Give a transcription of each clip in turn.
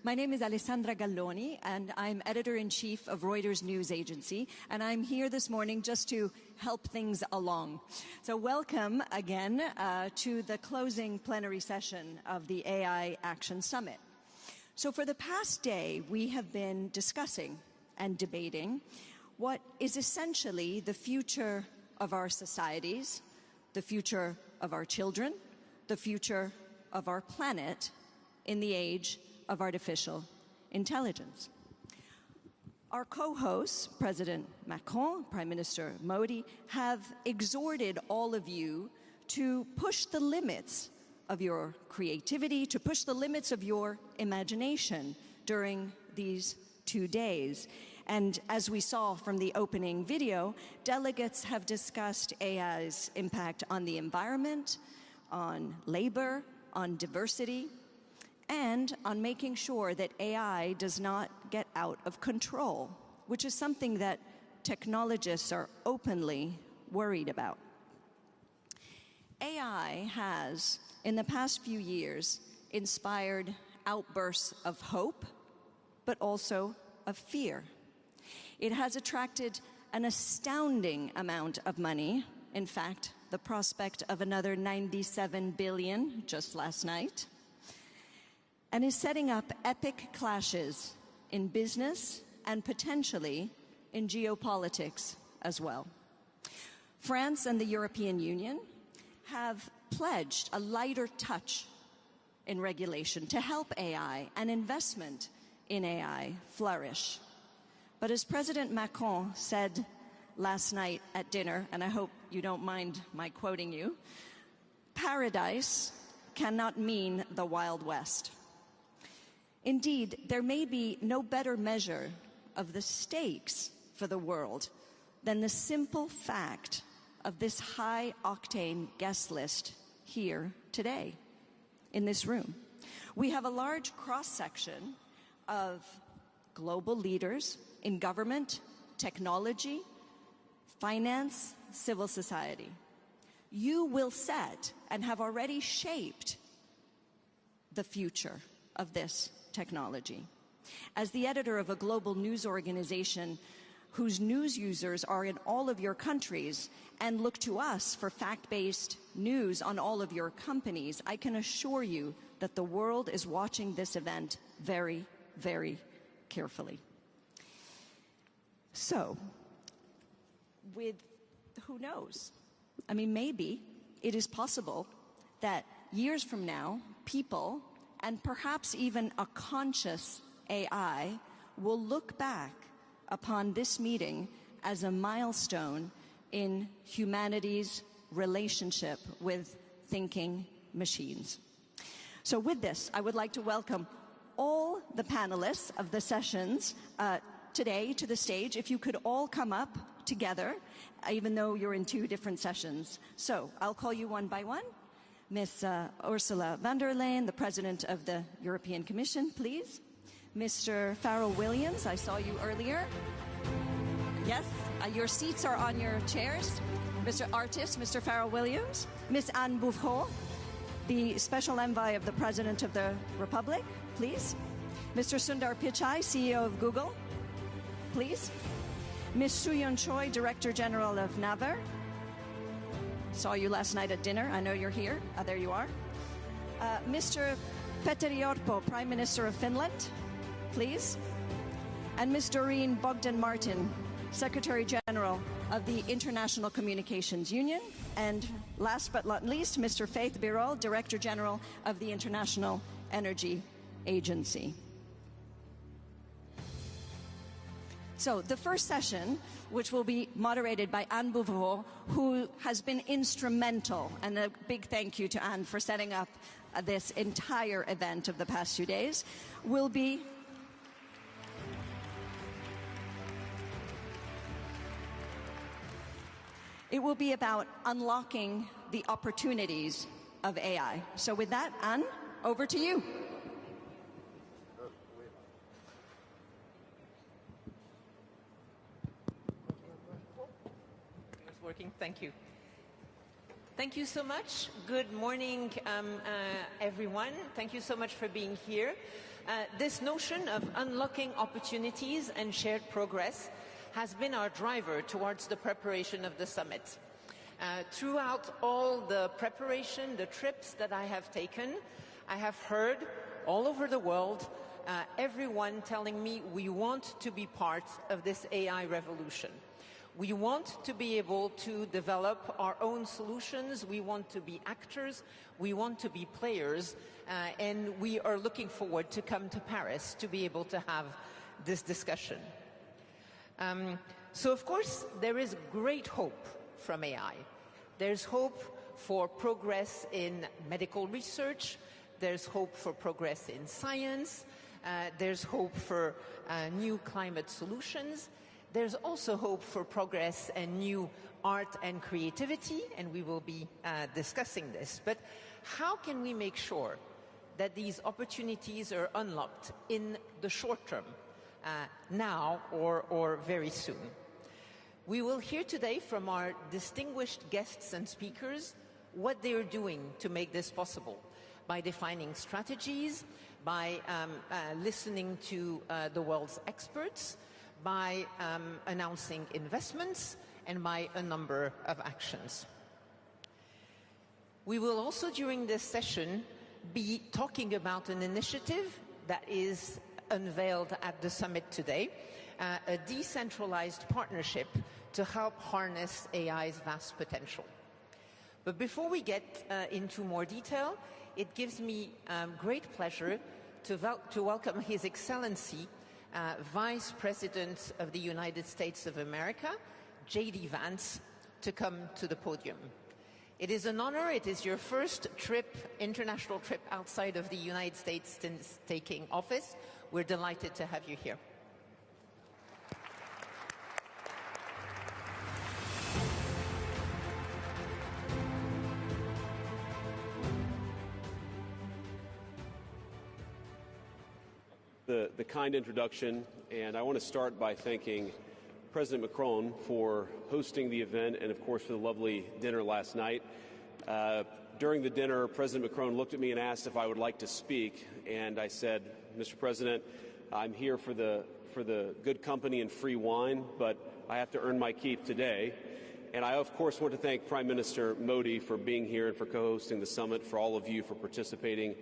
My name is Alessandra Galloni, and I'm editor-in-chief of Reuters News Agency, and I'm here this morning just to help things along. So welcome again to the closing plenary session of the AI Action Summit. So for the past day, we have been discussing and debating what is essentially the future of our societies, the future of our children, the future of our planet in the age of artificial intelligence. Our co-hosts, President Macron, Prime Minister Modi, have exhorted all of you to push the limits of your creativity, to push the limits of your imagination during these 2 days. And as we saw from the opening video, delegates have discussed AI's impact on the environment, on labor, on diversity, and on making sure that AI does not get out of control, which is something that technologists are openly worried about. AI has, in the past few years, inspired outbursts of hope, but also of fear. It has attracted an astounding amount of money. In fact, the prospect of another 97 billion just last night, and is setting up epic clashes in business and potentially in geopolitics as well. France and the European Union have pledged a lighter touch in regulation to help AI and investment in AI flourish. But as President Macron said last night at dinner, and I hope you don't mind my quoting you, paradise cannot mean the Wild West. Indeed, there may be no better measure of the stakes for the world than the simple fact of this high-octane guest list here today, in this room. We have a large cross-section of global leaders in government, technology, finance, civil society. You will set and have already shaped the future of this technology. As the editor of a global news organization whose news users are in all of your countries and look to us for fact-based news on all of your companies, I can assure you that the world is watching this event very, very carefully. So, who knows? I mean, maybe it is possible that years from now, people, and perhaps even a conscious AI, will look back upon this meeting as a milestone in humanity's relationship with thinking machines. So with this, I would like to welcome all the panelists of the sessions today to the stage. If you could all come up together, even though you're in 2 different sessions. So I'll call you one by one. Ms. Ursula von der Leyen, the President of the European Commission, please. Mr. Pharrell Williams, I saw you earlier. Yes, your seats are on your chairs. Mr. Artist, Mr. Pharrell Williams. Ms. Anne Bouvreau, the Special Envoy of the President of the Republic, please. Mr. Sundar Pichai, CEO of Google, please. Ms. Soo-Yeon Choi, Director General of Naver. Saw you last night at dinner. I know you're here. There you are. Mr. Petteri Orpo, Prime Minister of Finland, please. And Ms. Doreen Bogdan-Martin, Secretary General of the International Communications Union. And last but not least, Mr. Faith Birol, Director General of the International Energy Agency. So the first session, which will be moderated by Anne Bouvreau, who has been instrumental, and a big thank you to Anne for setting up this entire event of the past 2 days, will be about unlocking the opportunities of AI. So with that, Anne, over to you. Working. Thank you. Thank you so much. Good morning, everyone. Thank you so much for being here. This notion of unlocking opportunities and shared progress has been our driver towards the preparation of the summit. Throughout all the preparation, the trips that I have taken, I have heard all over the world everyone telling me we want to be part of this AI revolution. We want to be able to develop our own solutions, we want to be actors, we want to be players, and we are looking forward to come to Paris to be able to have this discussion. So of course there is great hope from AI. There's hope for progress in medical research, there's hope for progress in science, there's hope for new climate solutions, there's also hope for progress and new art and creativity, and we will be discussing this. But how can we make sure that these opportunities are unlocked in the short term, now or very soon? We will hear today from our distinguished guests and speakers what they are doing to make this possible, by defining strategies, by listening to the world's experts, by announcing investments, and by a number of actions. We will also, during this session, be talking about an initiative that is unveiled at the summit today, a decentralized partnership to help harness AI's vast potential. But before we get into more detail, it gives me great pleasure to welcome His Excellency, Vice President of the United States of America, J.D. Vance, to come to the podium. It is an honor. It is your first international trip outside of the United States since taking office. We're delighted to have you here. The kind introduction, and I want to start by thanking President Macron for hosting the event and, of course, for the lovely dinner last night. During the dinner, President Macron looked at me and asked if I would like to speak, and I said, Mr. President, I'm here for the good company and free wine, but I have to earn my keep today. And I, of course, want to thank Prime Minister Modi for being here and for co-hosting the summit, for all of you for participating.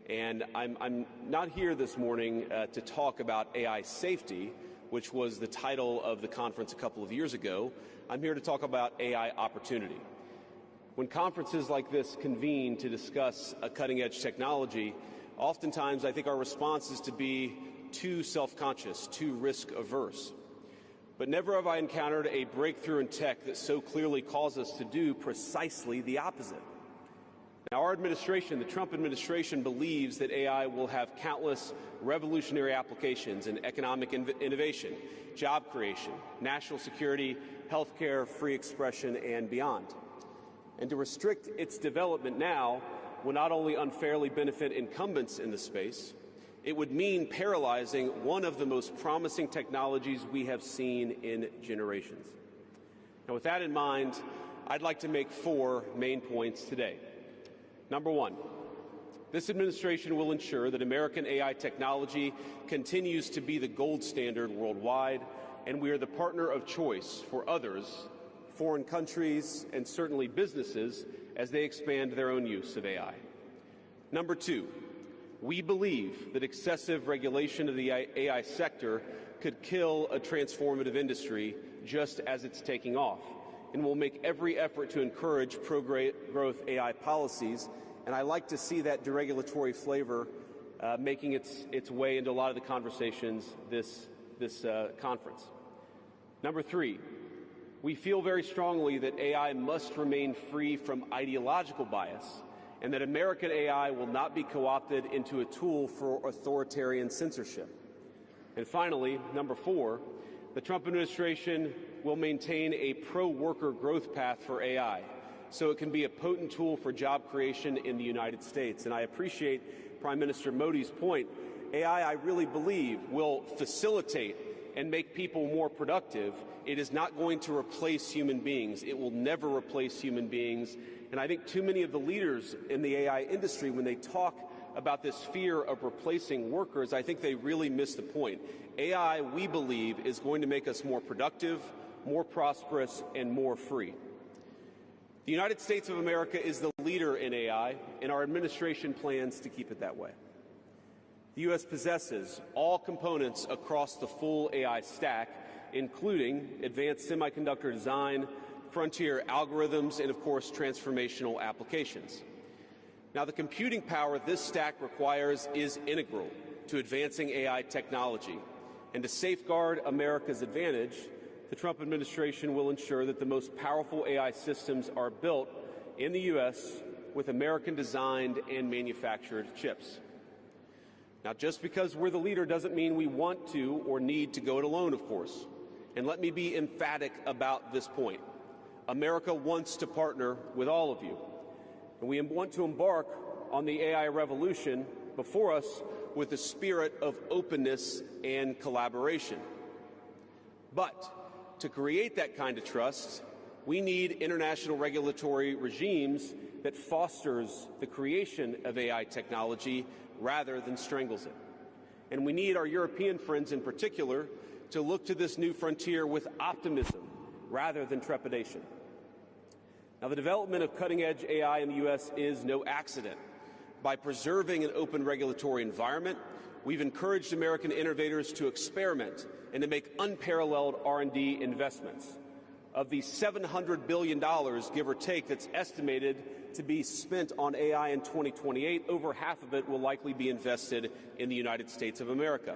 And I'm not here this morning to talk about AI safety, which was the title of the conference a couple of years ago. I'm here to talk about AI opportunity. When conferences like this convene to discuss a cutting-edge technology, oftentimes I think our response is to be too self-conscious, too risk-averse. But never have I encountered a breakthrough in tech that so clearly calls us to do precisely the opposite. Now, our administration, the Trump administration, believes that AI will have countless revolutionary applications in economic innovation, job creation, national security, healthcare, free expression, and beyond. And to restrict its development now will not only unfairly benefit incumbents in the space, it would mean paralyzing one of the most promising technologies we have seen in generations. Now, with that in mind, I'd like to make 4 main points today. Number 1, this administration will ensure that American AI technology continues to be the gold standard worldwide, and we are the partner of choice for others, foreign countries, and certainly businesses as they expand their own use of AI. Number 2, we believe that excessive regulation of the AI sector could kill a transformative industry just as it's taking off, and will make every effort to encourage pro-growth AI policies, and I like to see that deregulatory flavor making its way into a lot of the conversations this conference. Number 3, we feel very strongly that AI must remain free from ideological bias, and that American AI will not be co-opted into a tool for authoritarian censorship. And finally, number 4, the Trump administration will maintain a pro-worker growth path for AI, so it can be a potent tool for job creation in the United States. And I appreciate Prime Minister Modi's point. AI, I really believe, will facilitate and make people more productive. It is not going to replace human beings. It will never replace human beings. And I think too many of the leaders in the AI industry, when they talk about this fear of replacing workers, I think they really miss the point. AI, we believe, is going to make us more productive, more prosperous, and more free. The United States of America is the leader in AI, and our administration plans to keep it that way. The U.S. possesses all components across the full AI stack, including advanced semiconductor design, frontier algorithms, and, of course, transformational applications. Now, the computing power this stack requires is integral to advancing AI technology. And to safeguard America's advantage, the Trump administration will ensure that the most powerful AI systems are built in the U.S. with American-designed and manufactured chips. Now, just because we're the leader doesn't mean we want to or need to go it alone, of course. And let me be emphatic about this point. America wants to partner with all of you. And we want to embark on the AI revolution before us with a spirit of openness and collaboration. But to create that kind of trust, we need international regulatory regimes that fosters the creation of AI technology rather than strangles it. And we need our European friends in particular to look to this new frontier with optimism rather than trepidation. Now, the development of cutting-edge AI in the U.S. is no accident. By preserving an open regulatory environment, we've encouraged American innovators to experiment and to make unparalleled R&D investments. Of the $700 billion, give or take, that's estimated to be spent on AI in 2028, over half of it will likely be invested in the United States of America.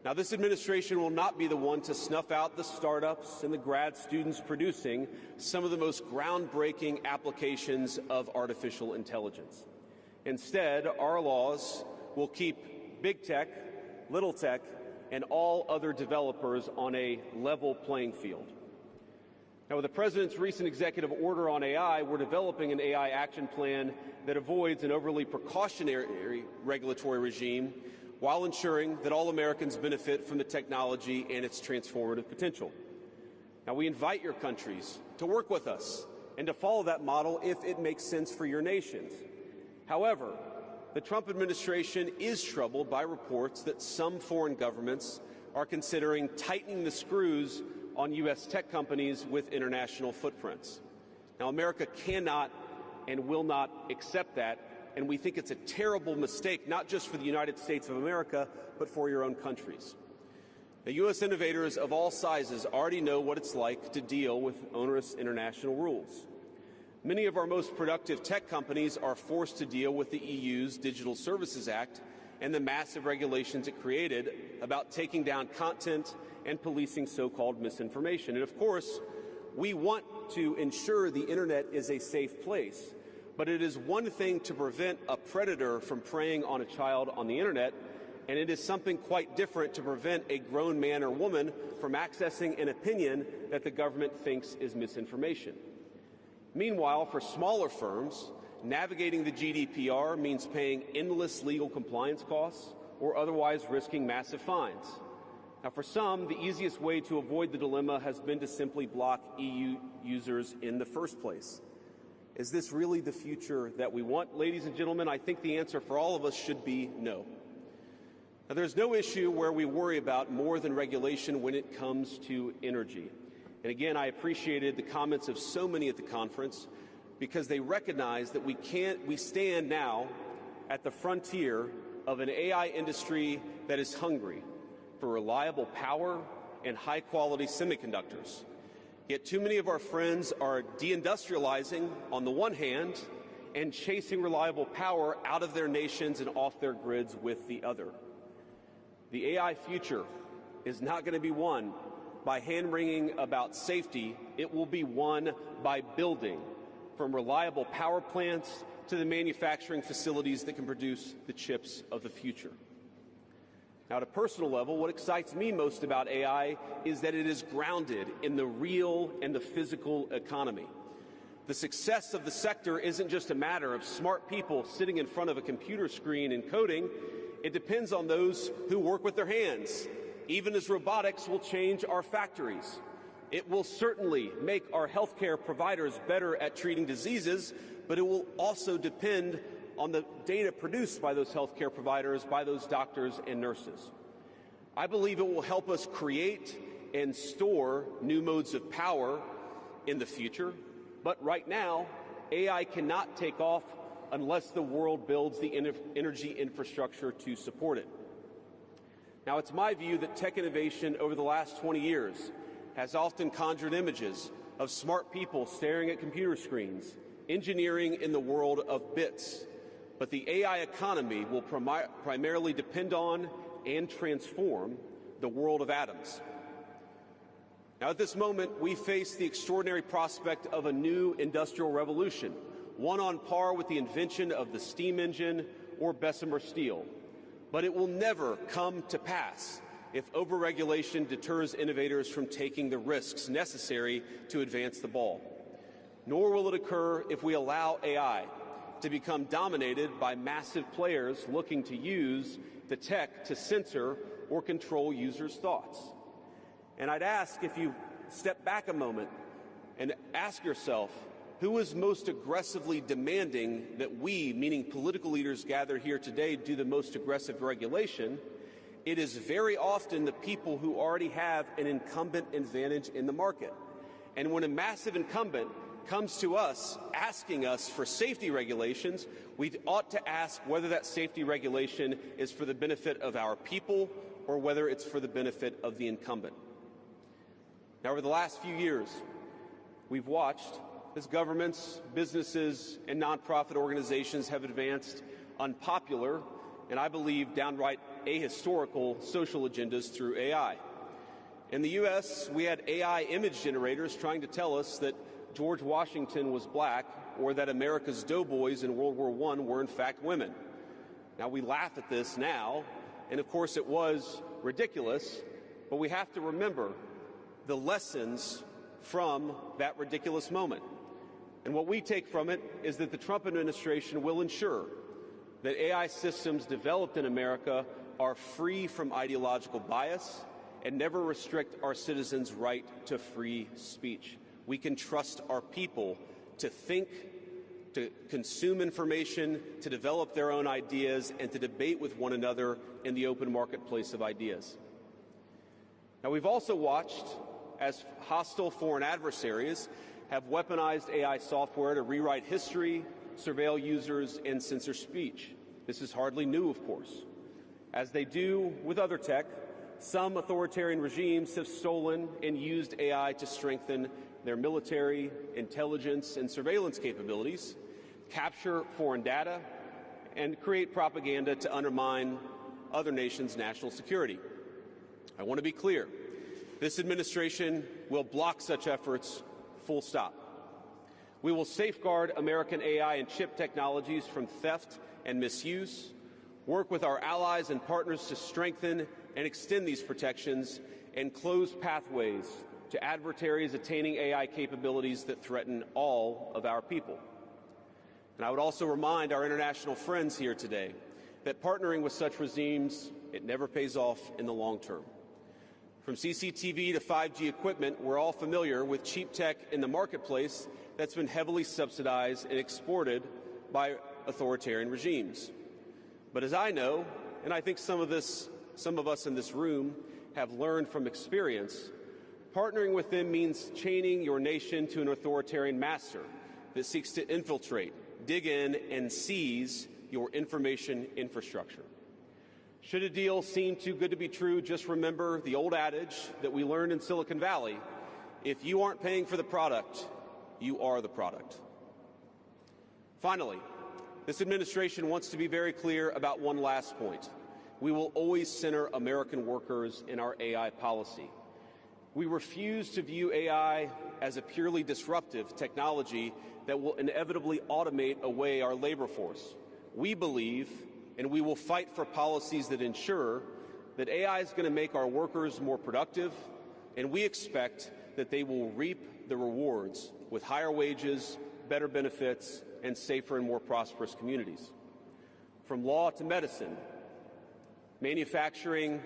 Now, this administration will not be the one to snuff out the startups and the grad students producing some of the most groundbreaking applications of artificial intelligence. Instead, our laws will keep big tech, little tech, and all other developers on a level playing field. Now, with the President's recent executive order on AI, we're developing an AI action plan that avoids an overly precautionary regulatory regime while ensuring that all Americans benefit from the technology and its transformative potential. Now, we invite your countries to work with us and to follow that model if it makes sense for your nations. However, the Trump administration is troubled by reports that some foreign governments are considering tightening the screws on U.S. tech companies with international footprints. Now, America cannot and will not accept that, and we think it's a terrible mistake, not just for the United States of America, but for your own countries. The U.S. innovators of all sizes already know what it's like to deal with onerous international rules. Many of our most productive tech companies are forced to deal with the EU's Digital Services Act and the massive regulations it created about taking down content and policing so-called misinformation. And of course, we want to ensure the internet is a safe place, but it is one thing to prevent a predator from preying on a child on the internet, and it is something quite different to prevent a grown man or woman from accessing an opinion that the government thinks is misinformation. Meanwhile, for smaller firms, navigating the GDPR means paying endless legal compliance costs or otherwise risking massive fines. Now, for some, the easiest way to avoid the dilemma has been to simply block EU users in the first place. Is this really the future that we want? Ladies and gentlemen, I think the answer for all of us should be no. Now, there's no issue where we worry about more than regulation when it comes to energy. And again, I appreciated the comments of so many at the conference because they recognize that we stand now at the frontier of an AI industry that is hungry for reliable power and high-quality semiconductors. Yet too many of our friends are deindustrializing on the one hand and chasing reliable power out of their nations and off their grids with the other. The AI future is not going to be won by hand-wringing about safety. It will be won by building, from reliable power plants to the manufacturing facilities that can produce the chips of the future. Now, at a personal level, what excites me most about AI is that it is grounded in the real and the physical economy. The success of the sector isn't just a matter of smart people sitting in front of a computer screen and coding. It depends on those who work with their hands, even as robotics will change our factories. It will certainly make our healthcare providers better at treating diseases, but it will also depend on the data produced by those healthcare providers, by those doctors and nurses. I believe it will help us create and store new modes of power in the future, but right now, AI cannot take off unless the world builds the energy infrastructure to support it. Now, it's my view that tech innovation over the last 20 years has often conjured images of smart people staring at computer screens, engineering in the world of bits. But the AI economy will primarily depend on and transform the world of atoms. Now, at this moment, we face the extraordinary prospect of a new industrial revolution, one on par with the invention of the steam engine or Bessemer steel. But it will never come to pass if overregulation deters innovators from taking the risks necessary to advance the ball. Nor will it occur if we allow AI to become dominated by massive players looking to use the tech to censor or control users' thoughts. And I'd ask, if you step back a moment and ask yourself, who is most aggressively demanding that we, meaning political leaders gathered here today, do the most aggressive regulation? It is very often the people who already have an incumbent advantage in the market. And when a massive incumbent comes to us asking us for safety regulations, we ought to ask whether that safety regulation is for the benefit of our people or whether it's for the benefit of the incumbent. Now, over the last few years, we've watched as governments, businesses, and nonprofit organizations have advanced unpopular and, I believe, downright ahistorical social agendas through AI. In the U.S., we had AI image generators trying to tell us that George Washington was black or that America's doughboys in World War I were in fact women. Now, we laugh at this now, and of course it was ridiculous, but we have to remember the lessons from that ridiculous moment. And what we take from it is that the Trump administration will ensure that AI systems developed in America are free from ideological bias and never restrict our citizens' right to free speech. We can trust our people to think, to consume information, to develop their own ideas, and to debate with one another in the open marketplace of ideas. Now, we've also watched as hostile foreign adversaries have weaponized AI software to rewrite history, surveil users, and censor speech. This is hardly new, of course. As they do with other tech, some authoritarian regimes have stolen and used AI to strengthen their military, intelligence, and surveillance capabilities, capture foreign data, and create propaganda to undermine other nations' national security. I want to be clear. This administration will block such efforts, full stop. We will safeguard American AI and chip technologies from theft and misuse, work with our allies and partners to strengthen and extend these protections, and close pathways to adversaries attaining AI capabilities that threaten all of our people. And I would also remind our international friends here today that partnering with such regimes, it never pays off in the long term. From CCTV to 5G equipment, we're all familiar with cheap tech in the marketplace that's been heavily subsidized and exported by authoritarian regimes. But as I know, and I think some of us in this room have learned from experience, partnering with them means chaining your nation to an authoritarian master that seeks to infiltrate, dig in, and seize your information infrastructure. Should a deal seem too good to be true, just remember the old adage that we learned in Silicon Valley: if you aren't paying for the product, you are the product. Finally, this administration wants to be very clear about one last point. We will always center American workers in our AI policy. We refuse to view AI as a purely disruptive technology that will inevitably automate away our labor force. We believe, and we will fight for policies that ensure that AI is going to make our workers more productive, and we expect that they will reap the rewards with higher wages, better benefits, and safer and more prosperous communities. From law to medicine, manufacturing,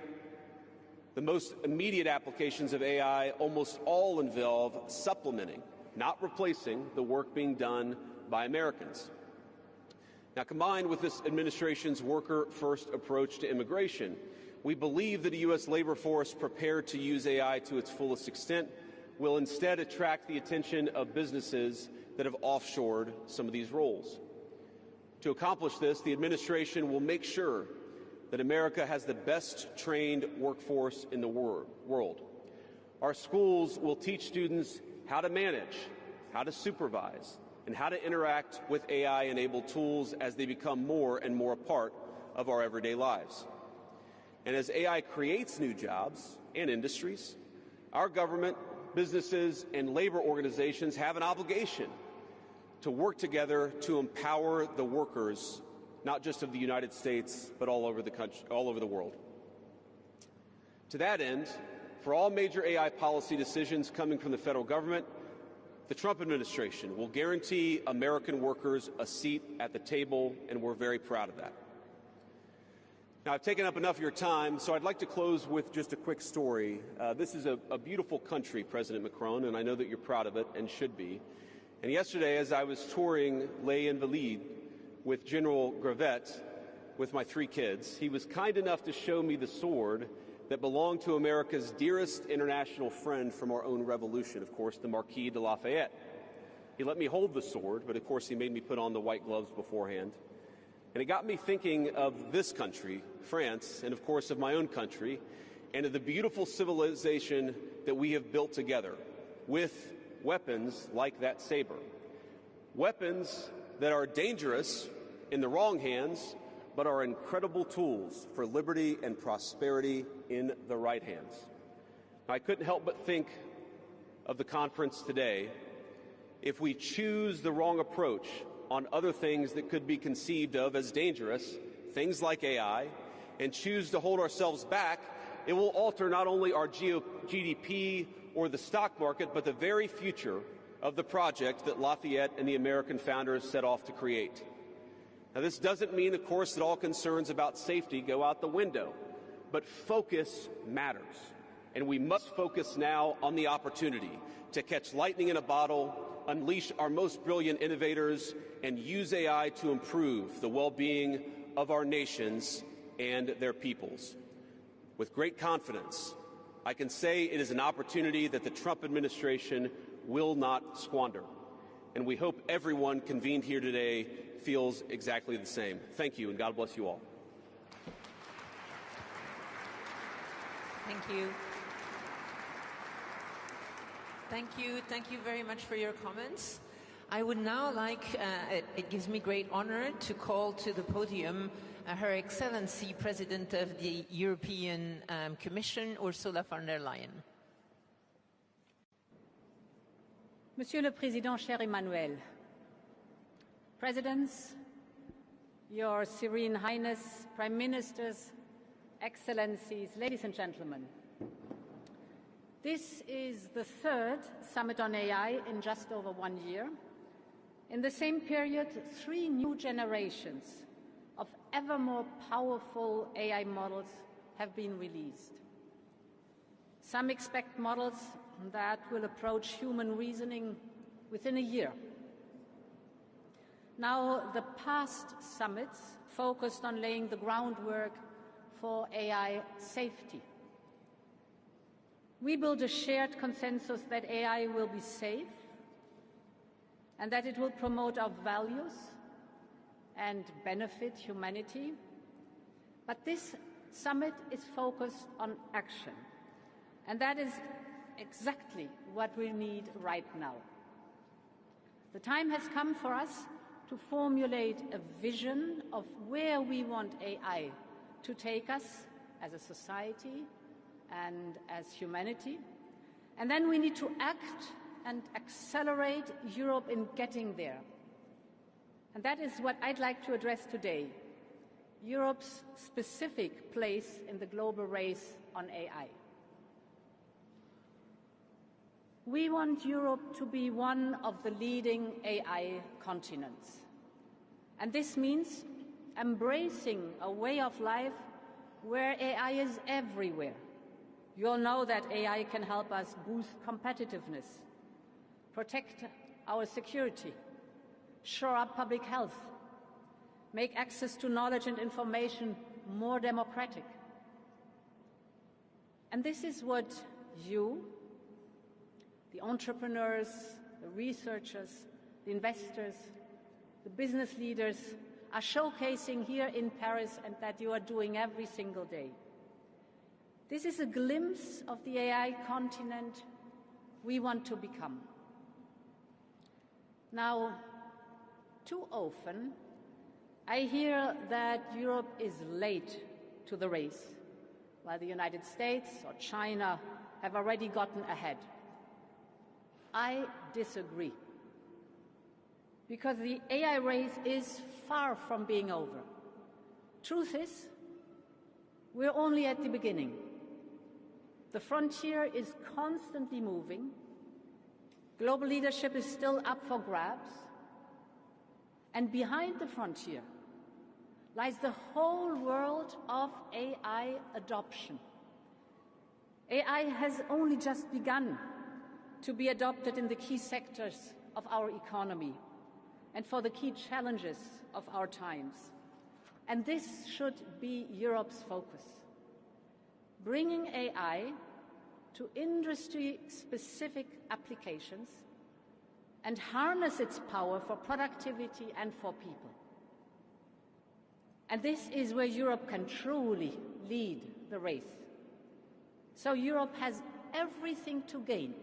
the most immediate applications of AI almost all involve supplementing, not replacing, the work being done by Americans. Now, combined with this administration's worker-first approach to immigration, we believe that a U.S. labor force prepared to use AI to its fullest extent will instead attract the attention of businesses that have offshored some of these roles. To accomplish this, the administration will make sure that America has the best trained workforce in the world. Our schools will teach students how to manage, how to supervise, and how to interact with AI-enabled tools as they become more and more a part of our everyday lives. And as AI creates new jobs and industries, our government, businesses, and labor organizations have an obligation to work together to empower the workers, not just of the United States, but all over the country, all over the world. To that end, for all major AI policy decisions coming from the federal government, the Trump administration will guarantee American workers a seat at the table, and we're very proud of that. Now, I've taken up enough of your time, so I'd like to close with just a quick story. This is a beautiful country, President Macron, and I know that you're proud of it and should be. And yesterday, as I was touring Les Invalides with General Gravette with my 3 kids, he was kind enough to show me the sword that belonged to America's dearest international friend from our own revolution, of course, the Marquis de Lafayette. He let me hold the sword, but of course he made me put on the white gloves beforehand. And it got me thinking of this country, France, and of course of my own country, and of the beautiful civilization that we have built together with weapons like that saber. Weapons that are dangerous in the wrong hands, but are incredible tools for liberty and prosperity in the right hands. I couldn't help but think of the conference today. If we choose the wrong approach on other things that could be conceived of as dangerous, things like AI, and choose to hold ourselves back, it will alter not only our GDP or the stock market, but the very future of the project that Lafayette and the American founders set off to create. Now, this doesn't mean, of course, that all concerns about safety go out the window, but focus matters. And we must focus now on the opportunity to catch lightning in a bottle, unleash our most brilliant innovators, and use AI to improve the well-being of our nations and their peoples. With great confidence, I can say it is an opportunity that the Trump administration will not squander. And we hope everyone convened here today feels exactly the same. Thank you, and God bless you all. Thank you. Thank you very much for your comments. I would now like, it gives me great honor to call to the podium Her Excellency President of the European Commission, Ursula von der Leyen. Monsieur le Président, cher Emmanuel, Presidents, Your Serene Highness, Prime Ministers, Excellencies, ladies and gentlemen. This is the 3rd Summit on AI in just over 1 year. In the same period, 3 new generations of ever more powerful AI models have been released. Some expect models that will approach human reasoning within a year. Now, the past summits focused on laying the groundwork for AI safety. We build a shared consensus that AI will be safe and that it will promote our values and benefit humanity. But this summit is focused on action, and that is exactly what we need right now. The time has come for us to formulate a vision of where we want AI to take us as a society and as humanity. And then we need to act and accelerate Europe in getting there. And that is what I'd like to address today, Europe's specific place in the global race on AI. We want Europe to be one of the leading AI continents. And this means embracing a way of life where AI is everywhere. You all know that AI can help us boost competitiveness, protect our security, shore up public health, make access to knowledge and information more democratic. And this is what you, the entrepreneurs, the researchers, the investors, the business leaders are showcasing here in Paris and that you are doing every single day. This is a glimpse of the AI continent we want to become. Now, too often, I hear that Europe is late to the race, while the United States or China have already gotten ahead. I disagree, because the AI race is far from being over. Truth is, we're only at the beginning. The frontier is constantly moving. Global leadership is still up for grabs. And behind the frontier lies the whole world of AI adoption. AI has only just begun to be adopted in the key sectors of our economy and for the key challenges of our times. And this should be Europe's focus. Bringing AI to industry-specific applications and harness its power for productivity and for people. And this is where Europe can truly lead the race. So Europe has everything to gain.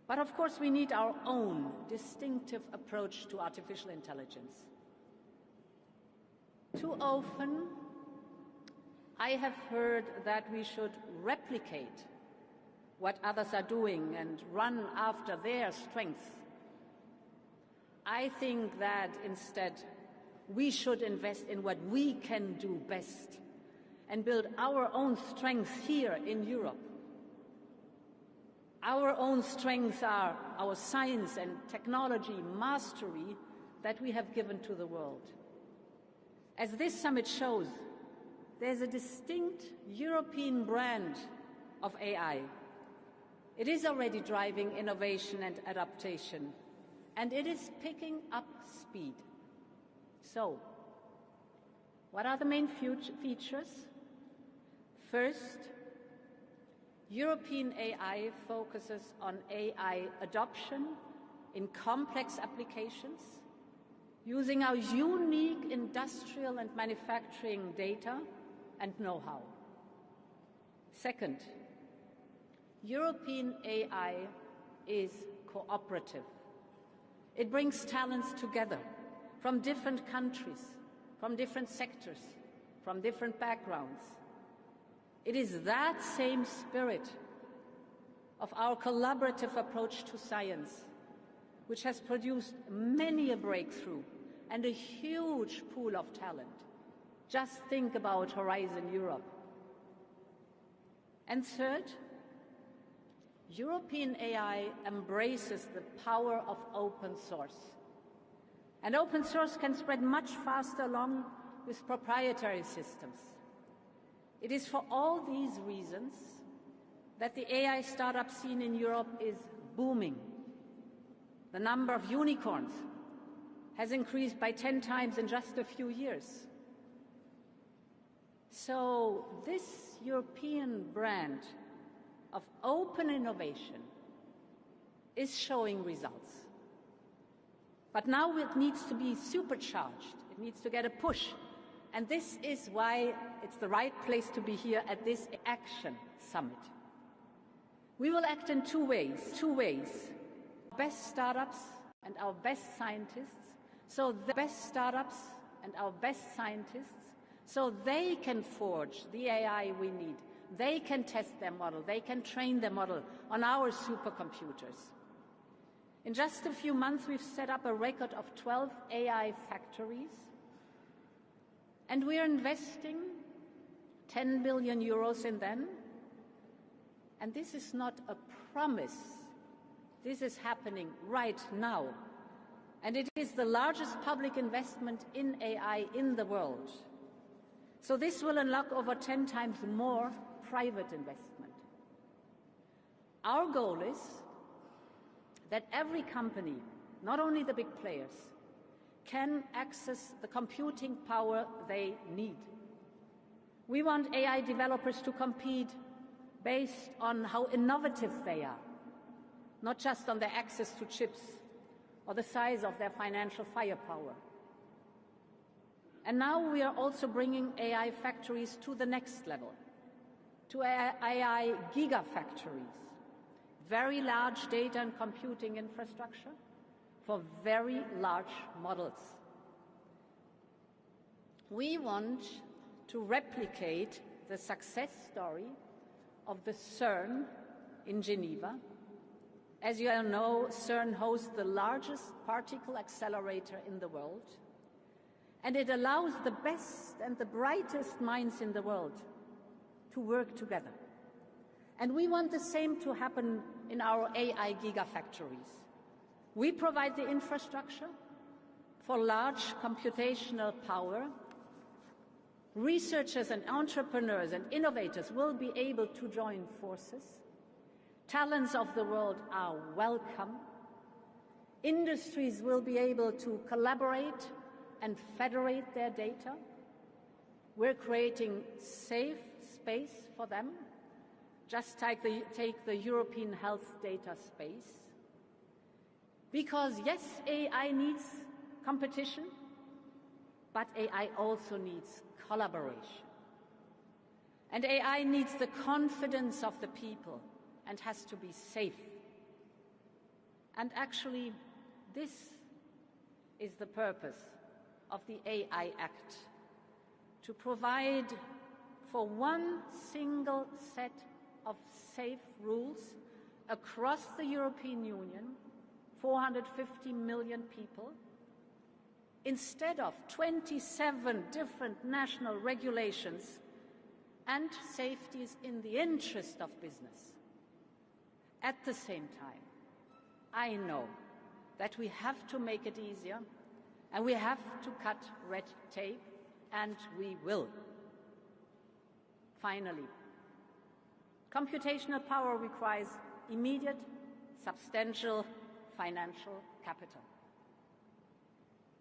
But of course we need our own distinctive approach to artificial intelligence. Too often, I have heard that we should replicate what others are doing and run after their strengths. I think that instead we should invest in what we can do best and build our own strengths here in Europe. Our own strengths are our science and technology mastery that we have given to the world. As this summit shows, there's a distinct European brand of AI. It is already driving innovation and adaptation, and it is picking up speed. So, what are the main features? First, European AI focuses on AI adoption in complex applications, using our unique industrial and manufacturing data and know-how. Second, European AI is cooperative. It brings talents together from different countries, from different sectors, from different backgrounds. It is that same spirit of our collaborative approach to science which has produced many a breakthrough and a huge pool of talent. Just think about Horizon Europe. And third, European AI embraces the power of open source. And open source can spread much faster along with proprietary systems. It is for all these reasons that the AI startup scene in Europe is booming. The number of unicorns has increased by 10 times in just a few years. So this European brand of open innovation is showing results. But now it needs to be supercharged. It needs to get a push. And this is why it's the right place to be here at this Action Summit. We will act in two ways. Best startups and our best scientists, so they can forge the AI we need. They can test their model, they can train their model on our supercomputers. In just a few months, we've set up a record of 12 AI factories, and we are investing 10 billion euros in them. And this is not a promise. This is happening right now. And it is the largest public investment in AI in the world. So this will unlock over 10 times more private investment. Our goal is that every company, not only the big players, can access the computing power they need. We want AI developers to compete based on how innovative they are, not just on their access to chips or the size of their financial firepower. And now we are also bringing AI factories to the next level, to AI gigafactories, very large data and computing infrastructure for very large models. We want to replicate the success story of the CERN in Geneva. As you all know, CERN hosts the largest particle accelerator in the world, and it allows the best and the brightest minds in the world to work together. And we want the same to happen in our AI gigafactories. We provide the infrastructure for large computational power. Researchers and entrepreneurs and innovators will be able to join forces. Talents of the world are welcome. Industries will be able to collaborate and federate their data. We're creating safe space for them, just take the European health data space. Because yes, AI needs competition, but AI also needs collaboration. And AI needs the confidence of the people and has to be safe. And actually, this is the purpose of the AI Act, to provide for one single set of safe rules across the European Union, 450 million people, instead of 27 different national regulations and safeties in the interest of business. At the same time, I know that we have to make it easier and we have to cut red tape, and we will. Finally, computational power requires immediate, substantial financial capital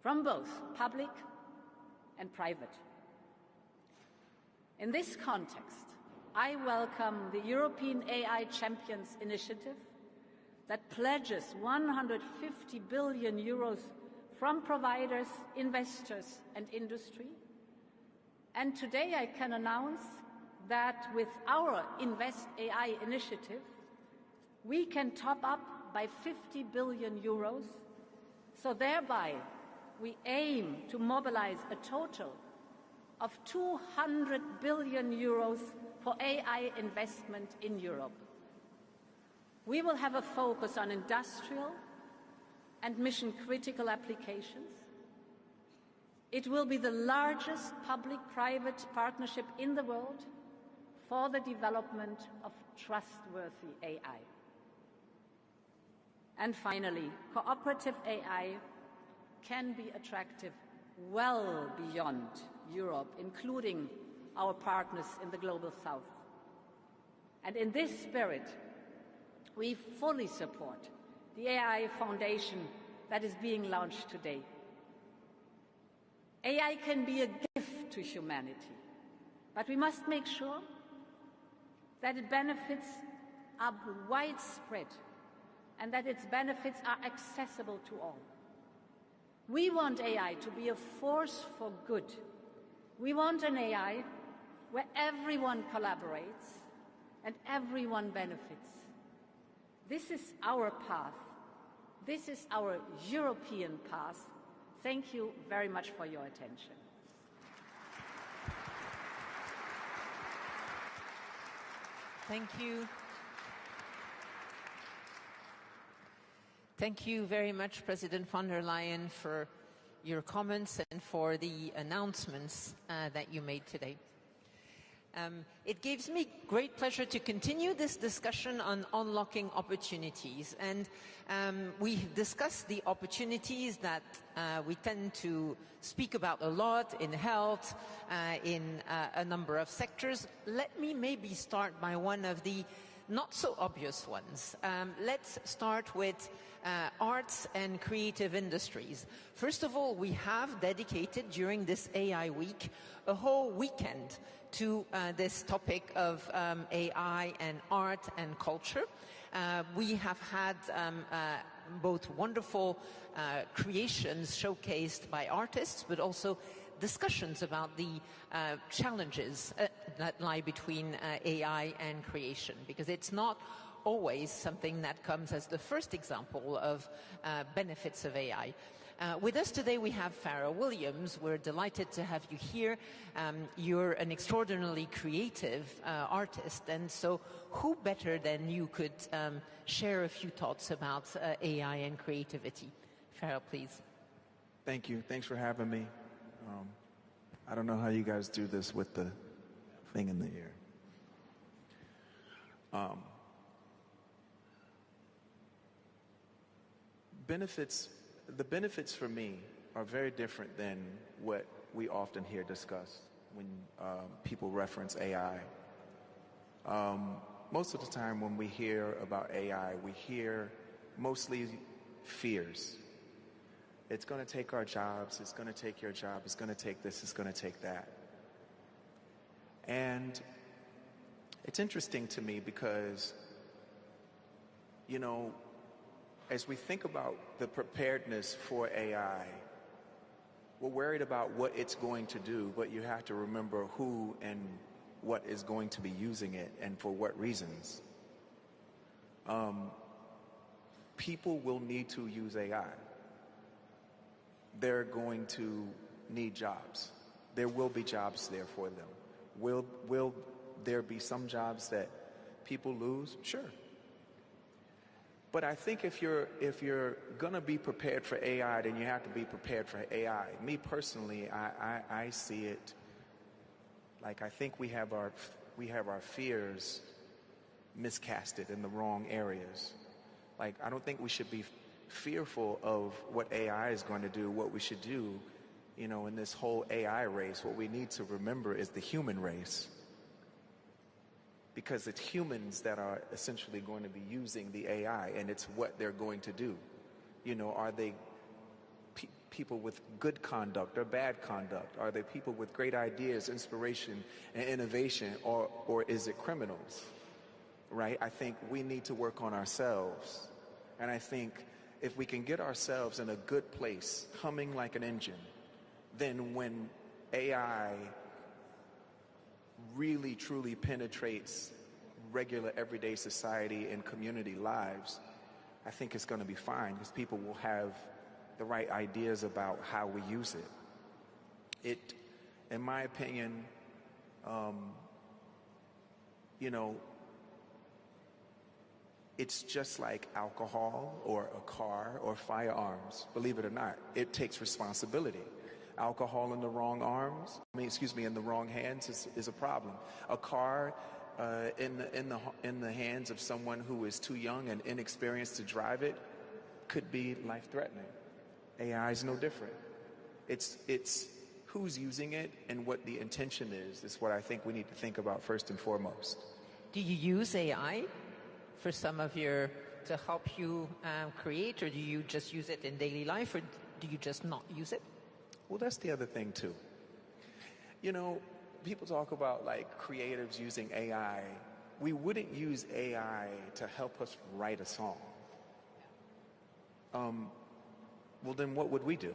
from both public and private. In this context, I welcome the European AI Champions initiative that pledges 150 billion euros from providers, investors, and industry. And today I can announce that with our Invest AI initiative, we can top up by 50 billion euros. So thereby, we aim to mobilize a total of 200 billion euros for AI investment in Europe. We will have a focus on industrial and mission-critical applications. It will be the largest public-private partnership in the world for the development of trustworthy AI. And finally, cooperative AI can be attractive well beyond Europe, including our partners in the Global South. And in this spirit, we fully support the AI Foundation that is being launched today. AI can be a gift to humanity, but we must make sure that its benefits are widespread and that its benefits are accessible to all. We want AI to be a force for good. We want an AI where everyone collaborates and everyone benefits. This is our path. This is our European path. Thank you very much for your attention. Thank you. Thank you very much, President von der Leyen, for your comments and for the announcements that you made today. It gives me great pleasure to continue this discussion on unlocking opportunities. And we've discussed the opportunities that we tend to speak about a lot in health, in a number of sectors. Let me maybe start by one of the not so obvious ones. Let's start with arts and creative industries. First of all, we have dedicated during this AI week a whole weekend to this topic of AI and art and culture. We have had both wonderful creations showcased by artists, but also discussions about the challenges that lie between AI and creation, because it's not always something that comes as the first example of benefits of AI. With us today we have Farah Williams. We're delighted to have you here. You're an extraordinarily creative artist, and so who better than you could share a few thoughts about AI and creativity? Farah, please. Thank you. Thanks for having me. I don't know how you guys do this with the thing in the ear. The benefits for me are very different than what we often hear discussed when people reference AI. Most of the time when we hear about AI, we hear mostly fears. It's going to take our jobs, it's going to take your job, it's going to take this, it's going to take that. And it's interesting to me because, you know, as we think about the preparedness for AI, we're worried about what it's going to do, but you have to remember who and what is going to be using it and for what reasons. People will need to use AI. They're going to need jobs. There will be jobs there for them. Will there be some jobs that people lose? Sure. But I think if you're going to be prepared for AI, then you have to be prepared for AI. Me personally, I see it like I think we have our fears miscasted in the wrong areas. Like, I don't think we should be fearful of what AI is going to do. What we should do, you know, in this whole AI race, what we need to remember is the human race. Because it's humans that are essentially going to be using the AI, and it's what they're going to do. You know, are they people with good conduct or bad conduct? Are they people with great ideas, inspiration, and innovation, or is it criminals? Right? I think we need to work on ourselves. And I think if we can get ourselves in a good place, humming like an engine, then when AI really truly penetrates regular everyday society and community lives, I think it's going to be fine because people will have the right ideas about how we use it. In my opinion, you know, it's just like alcohol or a car or firearms. Believe it or not, it takes responsibility. Alcohol in the wrong in the wrong hands is a problem. A car in the hands of someone who is too young and inexperienced to drive it could be life-threatening. AI is no different. It's who's using it and what the intention is what I think we need to think about first and foremost. Do you use AI for some of to help you create, or do you just use it in daily life, or do you just not use it? Well, that's the other thing too. You know, people talk about like creatives using AI. We wouldn't use AI to help us write a song. Well, then what would we do?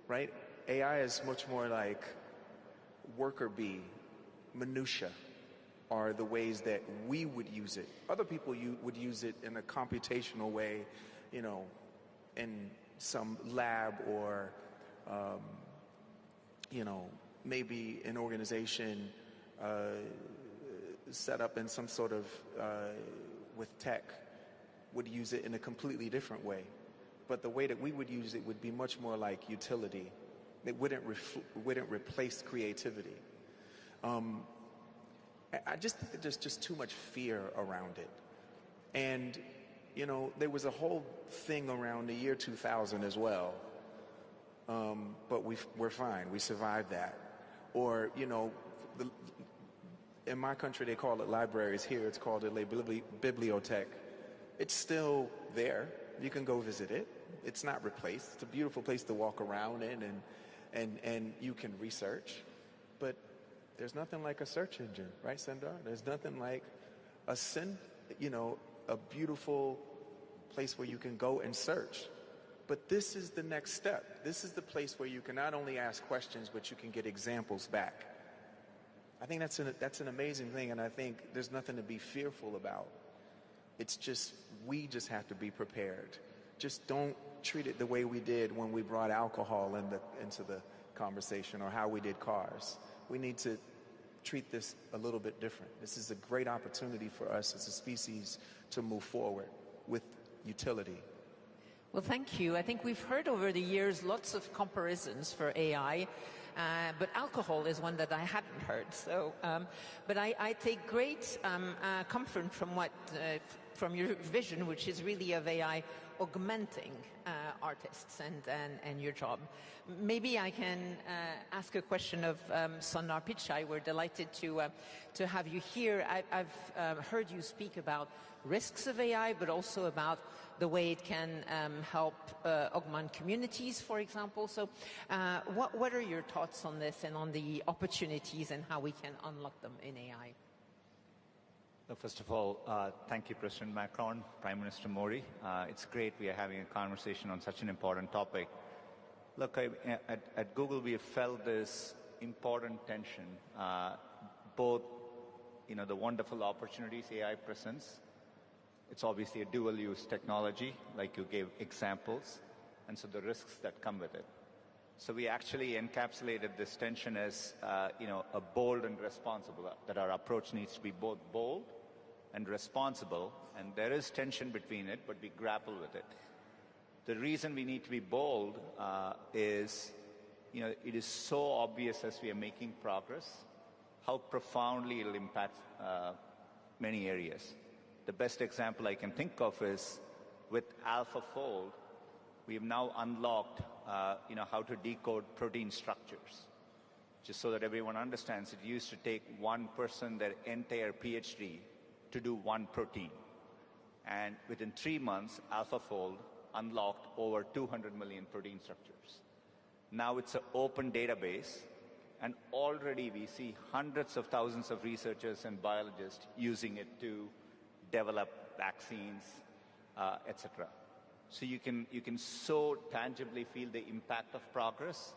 Right? AI is much more like worker bee, minutia are the ways that we would use it. Other people would use it in a computational way, you know, in some lab or, you know, maybe an organization set up in some sort of, with tech, would use it in a completely different way. But the way that we would use it would be much more like utility. It wouldn't replace creativity. I just think that there's just too much fear around it. And, you know, there was a whole thing around the year 2000 as well. But we're fine. We survived that. Or, you know, In my country, they call it libraries. Here, it's called a bibliothèque. It's still there. You can go visit it. It's not replaced. It's a beautiful place to walk around in, and you can research. But there's nothing like a search engine, right, Sundar? There's nothing like a beautiful place where you can go and search. But this is the next step. This is the place where you can not only ask questions, but you can get examples back. I think that's an amazing thing, and I think there's nothing to be fearful about. It's just, we just have to be prepared. Just don't treat it the way we did when we brought alcohol into the conversation, or how we did cars. We need to treat this a little bit different. This is a great opportunity for us as a species to move forward with utility. Well, thank you. I think we've heard over the years lots of comparisons for AI, but alcohol is one that I hadn't heard. So, but I take great comfort from your vision, which is really of AI augmenting artists and your job. Maybe I can ask a question of Sundar Pichai. We're delighted to have you here. I've heard you speak about risks of AI, but also about the way it can help augment communities, for example. So what are your thoughts on this and on the opportunities and how we can unlock them in AI? First of all, thank you, President Macron, Prime Minister Modi. It's great we are having a conversation on such an important topic. Look, at Google, we have felt this important tension, both, the wonderful opportunities AI presents. It's obviously a dual-use technology, like you gave examples, and so the risks that come with it. So we actually encapsulated this tension as, a bold and responsible, that our approach needs to be both bold and responsible, and there is tension between it, but we grapple with it. The reason we need to be bold is, it is so obvious as we are making progress, how profoundly it'll impact many areas. The best example I can think of is with AlphaFold, we have now unlocked, how to decode protein structures. Just so that everyone understands, it used to take one person their entire PhD to do one protein. And within 3 months, AlphaFold unlocked over 200 million protein structures. Now it's an open database, and already we see hundreds of thousands of researchers and biologists using it to develop vaccines, etc. So you can so tangibly feel the impact of progress.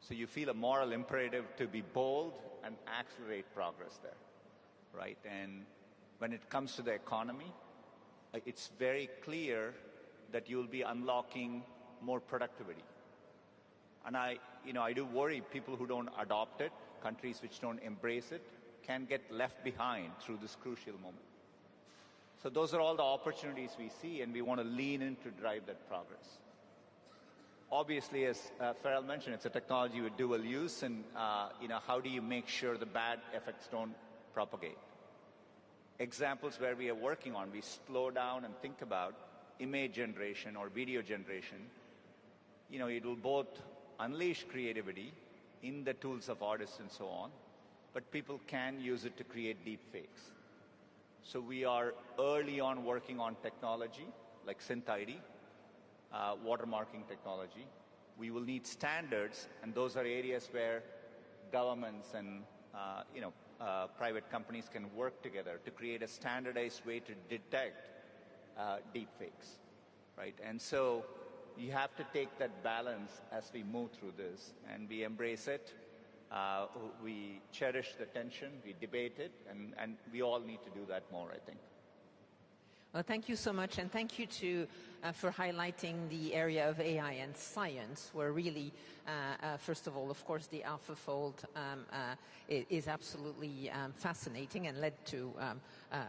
So you feel a moral imperative to be bold and accelerate progress there, right? And when it comes to the economy, it's very clear that you'll be unlocking more productivity. And I do worry people who don't adopt it, countries which don't embrace it, can get left behind through this crucial moment. So those are all the opportunities we see, and we want to lean in to drive that progress. Obviously, as Farrell mentioned, it's a technology with dual use, and how do you make sure the bad effects don't propagate? Examples where we are working on, we slow down and think about image generation or video generation. It will both unleash creativity in the tools of artists and so on, but people can use it to create deep fakes. So we are early on working on technology like SynthID, watermarking technology. We will need standards, and those are areas where governments and private companies can work together to create a standardized way to detect deep fakes, right? And so you have to take that balance as we move through this, and we embrace it. We cherish the tension, we debate it, and we all need to do that more, I think. Well, thank you so much, and thank you for highlighting the area of AI and science, where really, first of all, of course, the AlphaFold is absolutely fascinating and led to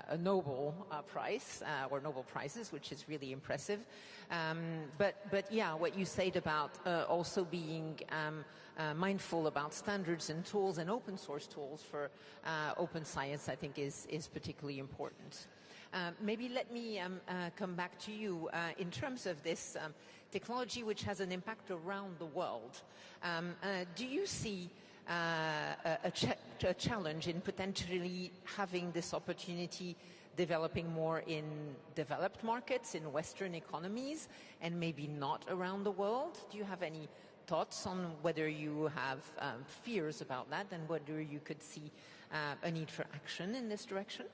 a Nobel Prize, or Nobel Prizes, which is really impressive. But yeah, what you said about also being mindful about standards and tools and open source tools for open science, I think is particularly important. Maybe let me come back to you in terms of this technology which has an impact around the world. Do you see a challenge in potentially having this opportunity developing more in developed markets, in Western economies, and maybe not around the world? Do you have any thoughts on whether you have fears about that and whether you could see a need for action in this direction?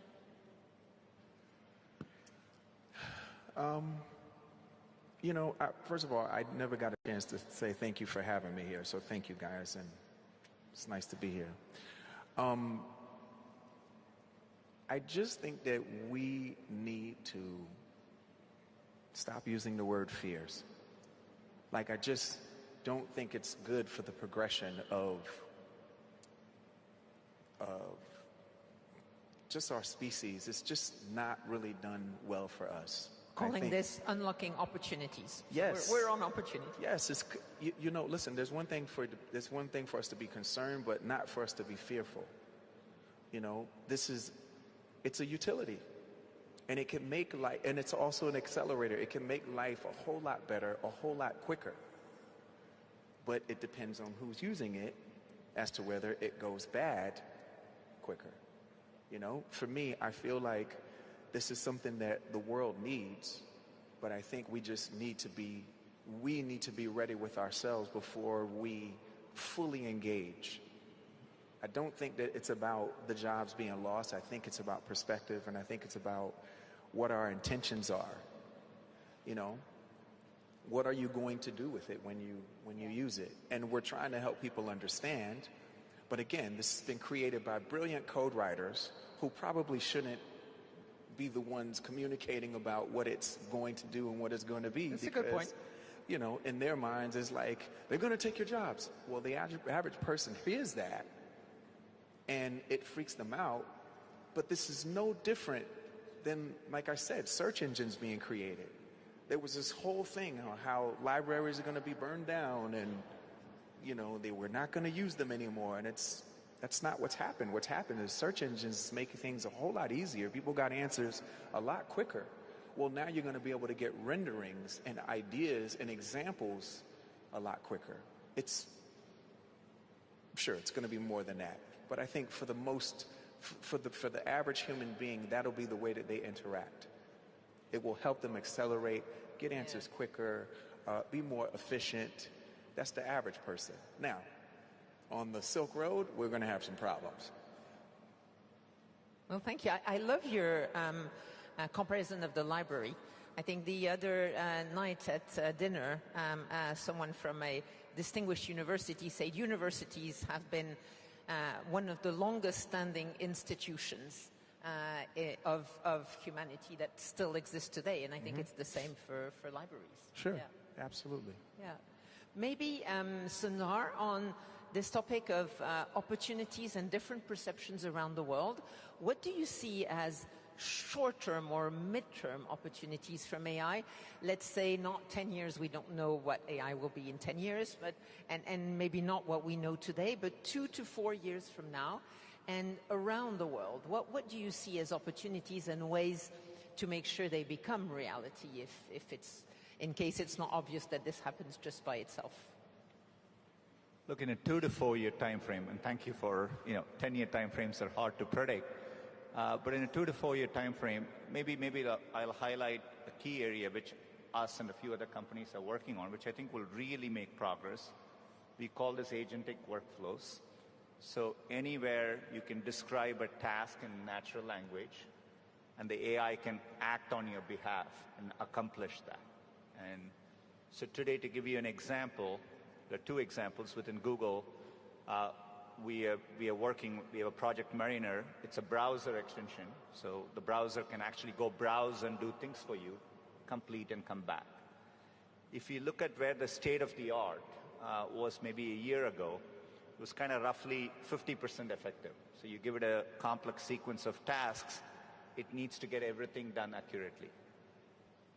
You know, first of all, I never got a chance to say thank you for having me here, so thank you guys, and it's nice to be here. I just think that we need to stop using the word fears. Like, I just don't think it's good for the progression of just our species. It's just not really done well for us. Calling this unlocking opportunities. Yes, we're on opportunity. Yes, it's, you know. Listen, there's one thing for us to be concerned, but not for us to be fearful. You know, it's a utility, and it can make life, and it's also an accelerator. It can make life a whole lot better, a whole lot quicker. But it depends on who's using it as to whether it goes bad quicker. You know, for me, I feel like this is something that the world needs, but I think we need to be ready with ourselves before we fully engage. I don't think that it's about the jobs being lost. I think it's about perspective, and I think it's about what our intentions are. You know, what are you going to do with it when you use it? And we're trying to help people understand. But again, this has been created by brilliant code writers who probably shouldn't be the ones communicating about what it's going to do and what it's going to be. That's a good point. You know, in their minds, it's like, they're going to take your jobs. Well, the average person hears that, and it freaks them out. But this is no different than, like I said, search engines being created. There was this whole thing on how libraries are going to be burned down, and, you know, they were not going to use them anymore. And that's not what's happened. What's happened is search engines making things a whole lot easier. People got answers a lot quicker. Well, now you're going to be able to get renderings and ideas and examples a lot quicker. It's going to be more than that. But I think for the average human being, that'll be the way that they interact. It will help them accelerate, get answers quicker, be more efficient. That's the average person. Now, on the Silk Road, we're going to have some problems. Well, thank you. I love your comparison of the library. I think the other night at dinner, someone from a distinguished university said universities have been one of the longest-standing institutions of humanity that still exists today, and I think it's the same for libraries. Sure, yeah. Absolutely. Yeah. Maybe, Sundar, on this topic of opportunities and different perceptions around the world, what do you see as short-term or mid-term opportunities from AI? Let's say not 10 years, we don't know what AI will be in 10 years, but and maybe not what we know today, but 2 to 4 years from now, and around the world, what do you see as opportunities and ways to make sure they become reality if it's, in case it's not obvious that this happens just by itself? Look, in a 2 to 4 year time frame, and thank you for, 10-year time frames are hard to predict, but in a 2 to 4 year time frame, maybe I'll highlight a key area which us and a few other companies are working on, which I think will really make progress. We call this agentic workflows. So anywhere you can describe a task in natural language, and the AI can act on your behalf and accomplish that. And so today, to give you an example, there are 2 examples within Google. We have a Project Mariner. It's a browser extension. So the browser can actually go browse and do things for you, complete and come back. If you look at where the state of the art was maybe a year ago, it was kind of roughly 50% effective. So you give it a complex sequence of tasks, it needs to get everything done accurately.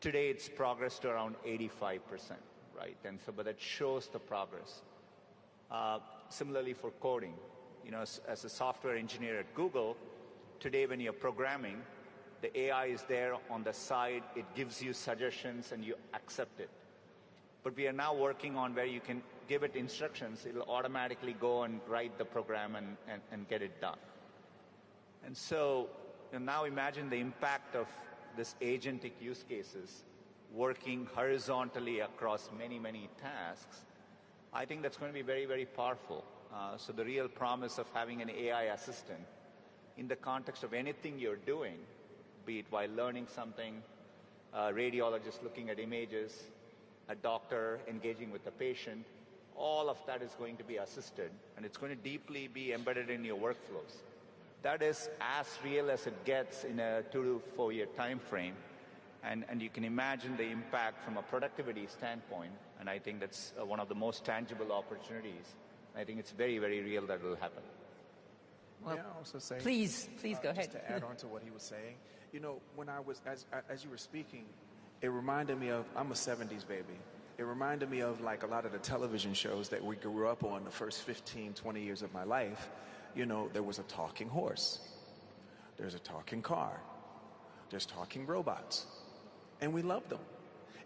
Today, it's progressed to around 85%, right? And so, but that shows the progress. Similarly for coding, as a software engineer at Google, today when you're programming, the AI is there on the side, it gives you suggestions and you accept it. But we are now working on where you can give it instructions, it'll automatically go and write the program and get it done. And so now imagine the impact of this agentic use cases working horizontally across many, many tasks. I think that's going to be very, very powerful. So the real promise of having an AI assistant in the context of anything you're doing, be it while learning something, a radiologist looking at images, a doctor engaging with the patient, all of that is going to be assisted, and it's going to deeply be embedded in your workflows. That is as real as it gets in a 2 to 4 year time frame. And you can imagine the impact from a productivity standpoint, and I think that's one of the most tangible opportunities. I think it's very, very real that will happen. Well, May I also say, please go ahead. Just to add on to what he was saying, you know, when I was, as you were speaking, it reminded me of, I'm a 70s baby. It reminded me of like a lot of the television shows that we grew up on the first 15, 20 years of my life. You know, there was a talking horse. There's a talking car. There's talking robots. And we loved them.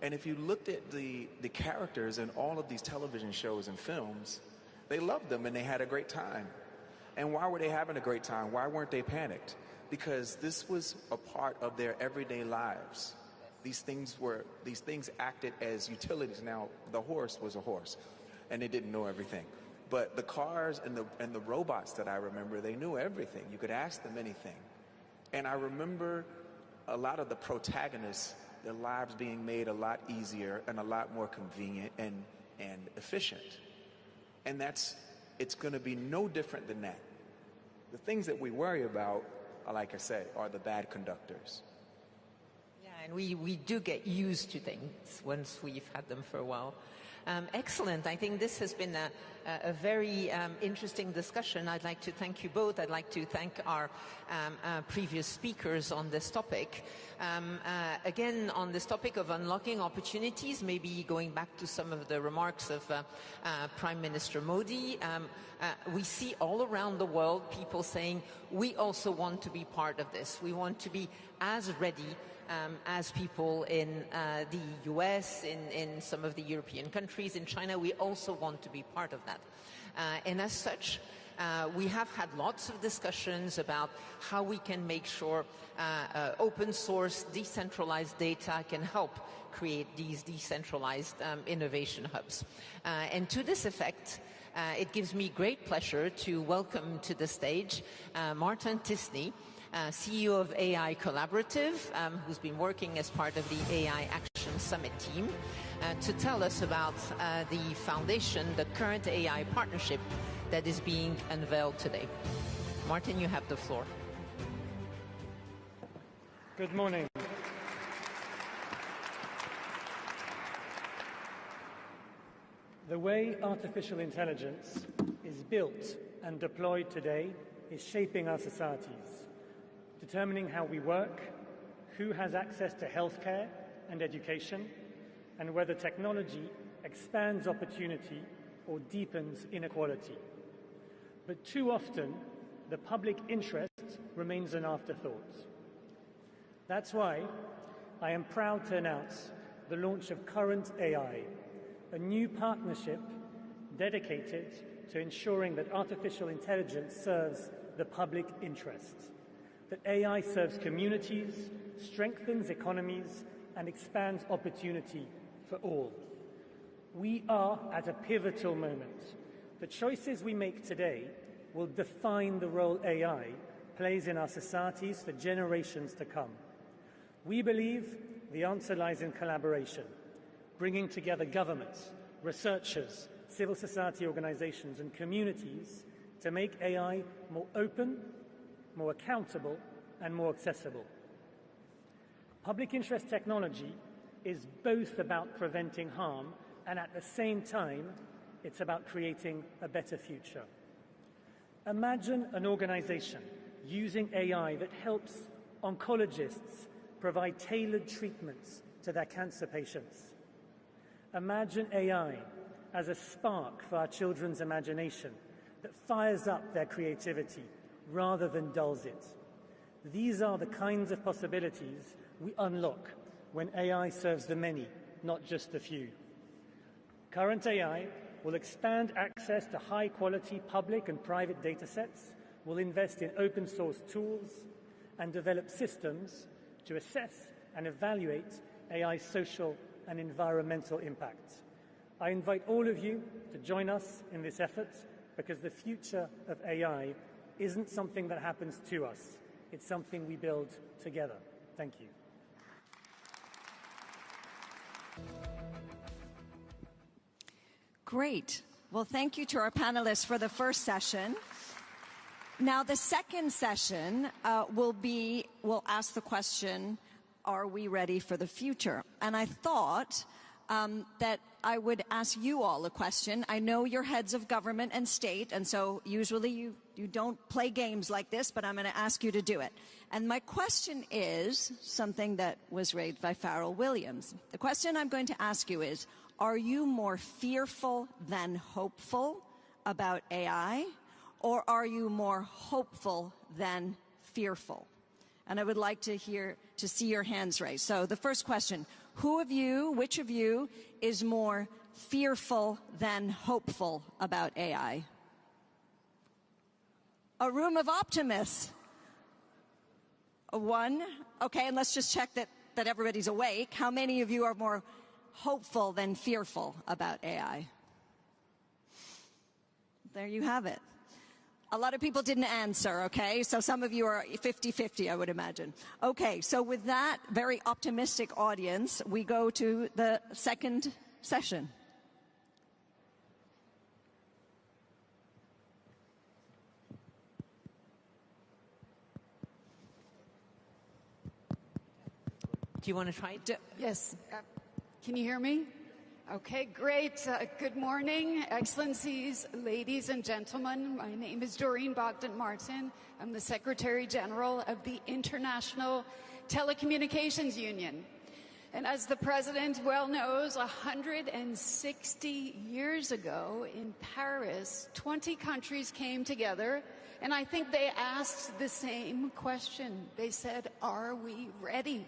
And if you looked at the characters in all of these television shows and films, they loved them and they had a great time. And why were they having a great time? Why weren't they panicked? Because this was a part of their everyday lives. These things acted as utilities. Now, the horse was a horse, and they didn't know everything. But the cars and the robots that I remember, they knew everything. You could ask them anything. And I remember a lot of the protagonists, their lives being made a lot easier and a lot more convenient and efficient. And it's going to be no different than that. The things that we worry about, like I said, are the bad conductors. Yeah, and we do get used to things once we've had them for a while. Excellent. I think this has been a very interesting discussion. I'd like to thank you both. I'd like to thank our previous speakers on this topic. Again, on this topic of unlocking opportunities, maybe going back to some of the remarks of Prime Minister Modi, we see all around the world people saying, we also want to be part of this. We want to be as ready as people in the US, in some of the European countries, in China. We also want to be part of that. And as such, we have had lots of discussions about how we can make sure open source, decentralized data can help create these decentralized innovation hubs. And to this effect, it gives me great pleasure to welcome to the stage Martin Tisney, CEO of AI Collaborative, who's been working as part of the AI Action Summit team, to tell us about the foundation, the current AI partnership that is being unveiled today. Martin, you have the floor. Good morning. The way artificial intelligence is built and deployed today is shaping our societies, determining how we work, who has access to healthcare and education, and whether technology expands opportunity or deepens inequality. But too often, the public interest remains an afterthought. That's why I am proud to announce the launch of Current AI, a new partnership dedicated to ensuring that artificial intelligence serves the public interest, that AI serves communities, strengthens economies, and expands opportunity for all. We are at a pivotal moment. The choices we make today will define the role AI plays in our societies for generations to come. We believe the answer lies in collaboration, bringing together governments, researchers, civil society organizations, and communities to make AI more open, more accountable, and more accessible. Public interest technology is both about preventing harm, and at the same time, it's about creating a better future. Imagine an organization using AI that helps oncologists provide tailored treatments to their cancer patients. Imagine AI as a spark for our children's imagination that fires up their creativity rather than dulls it. These are the kinds of possibilities we unlock when AI serves the many, not just the few. Current AI will expand access to high-quality public and private data sets, will invest in open-source tools, and develop systems to assess and evaluate AI's social and environmental impact. I invite all of you to join us in this effort, because the future of AI isn't something that happens to us. It's something we build together. Thank you. Great. Well, thank you to our panelists for the first session. Now, the second session we'll ask the question, are we ready for the future? And I thought that I would ask you all a question. I know you're heads of government and state, and so usually you don't play games like this, but I'm going to ask you to do it. And my question is something that was raised by Pharrell Williams. The question I'm going to ask you is, are you more fearful than hopeful about AI, or are you more hopeful than fearful? And I would like to see your hands raised. So the first question, which of you is more fearful than hopeful about AI? A room of optimists. One. Okay, and let's just check that everybody's awake. How many of you are more hopeful than fearful about AI? There you have it. A lot of people didn't answer, okay? So some of you are 50-50, I would imagine. Okay, so with that very optimistic audience, we go to the second session. Do you want to try it? Yes. Can you hear me? Okay, great. Good morning, Excellencies, ladies and gentlemen. My name is Doreen Bogdan-Martin. I'm the Secretary General of the International Telecommunications Union. And as the President well knows, 160 years ago in Paris, 20 countries came together, and I think they asked the same question. They said, are we ready?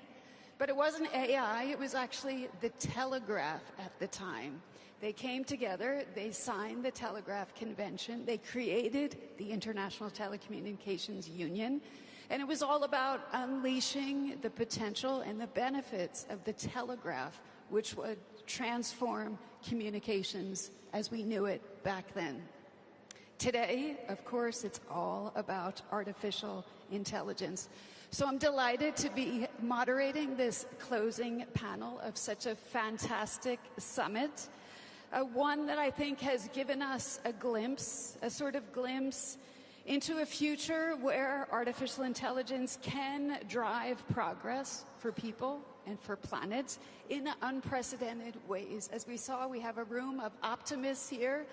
But it wasn't AI, it was actually the telegraph at the time. They came together, they signed the Telegraph Convention, they created the International Telecommunications Union, and it was all about unleashing the potential and the benefits of the telegraph, which would transform communications as we knew it back then. Today, of course, it's all about artificial intelligence. So I'm delighted to be moderating this closing panel of such a fantastic summit, one that I think has given us a sort of glimpse into a future where artificial intelligence can drive progress for people and for planets in unprecedented ways. As we saw, we have a room of optimists here,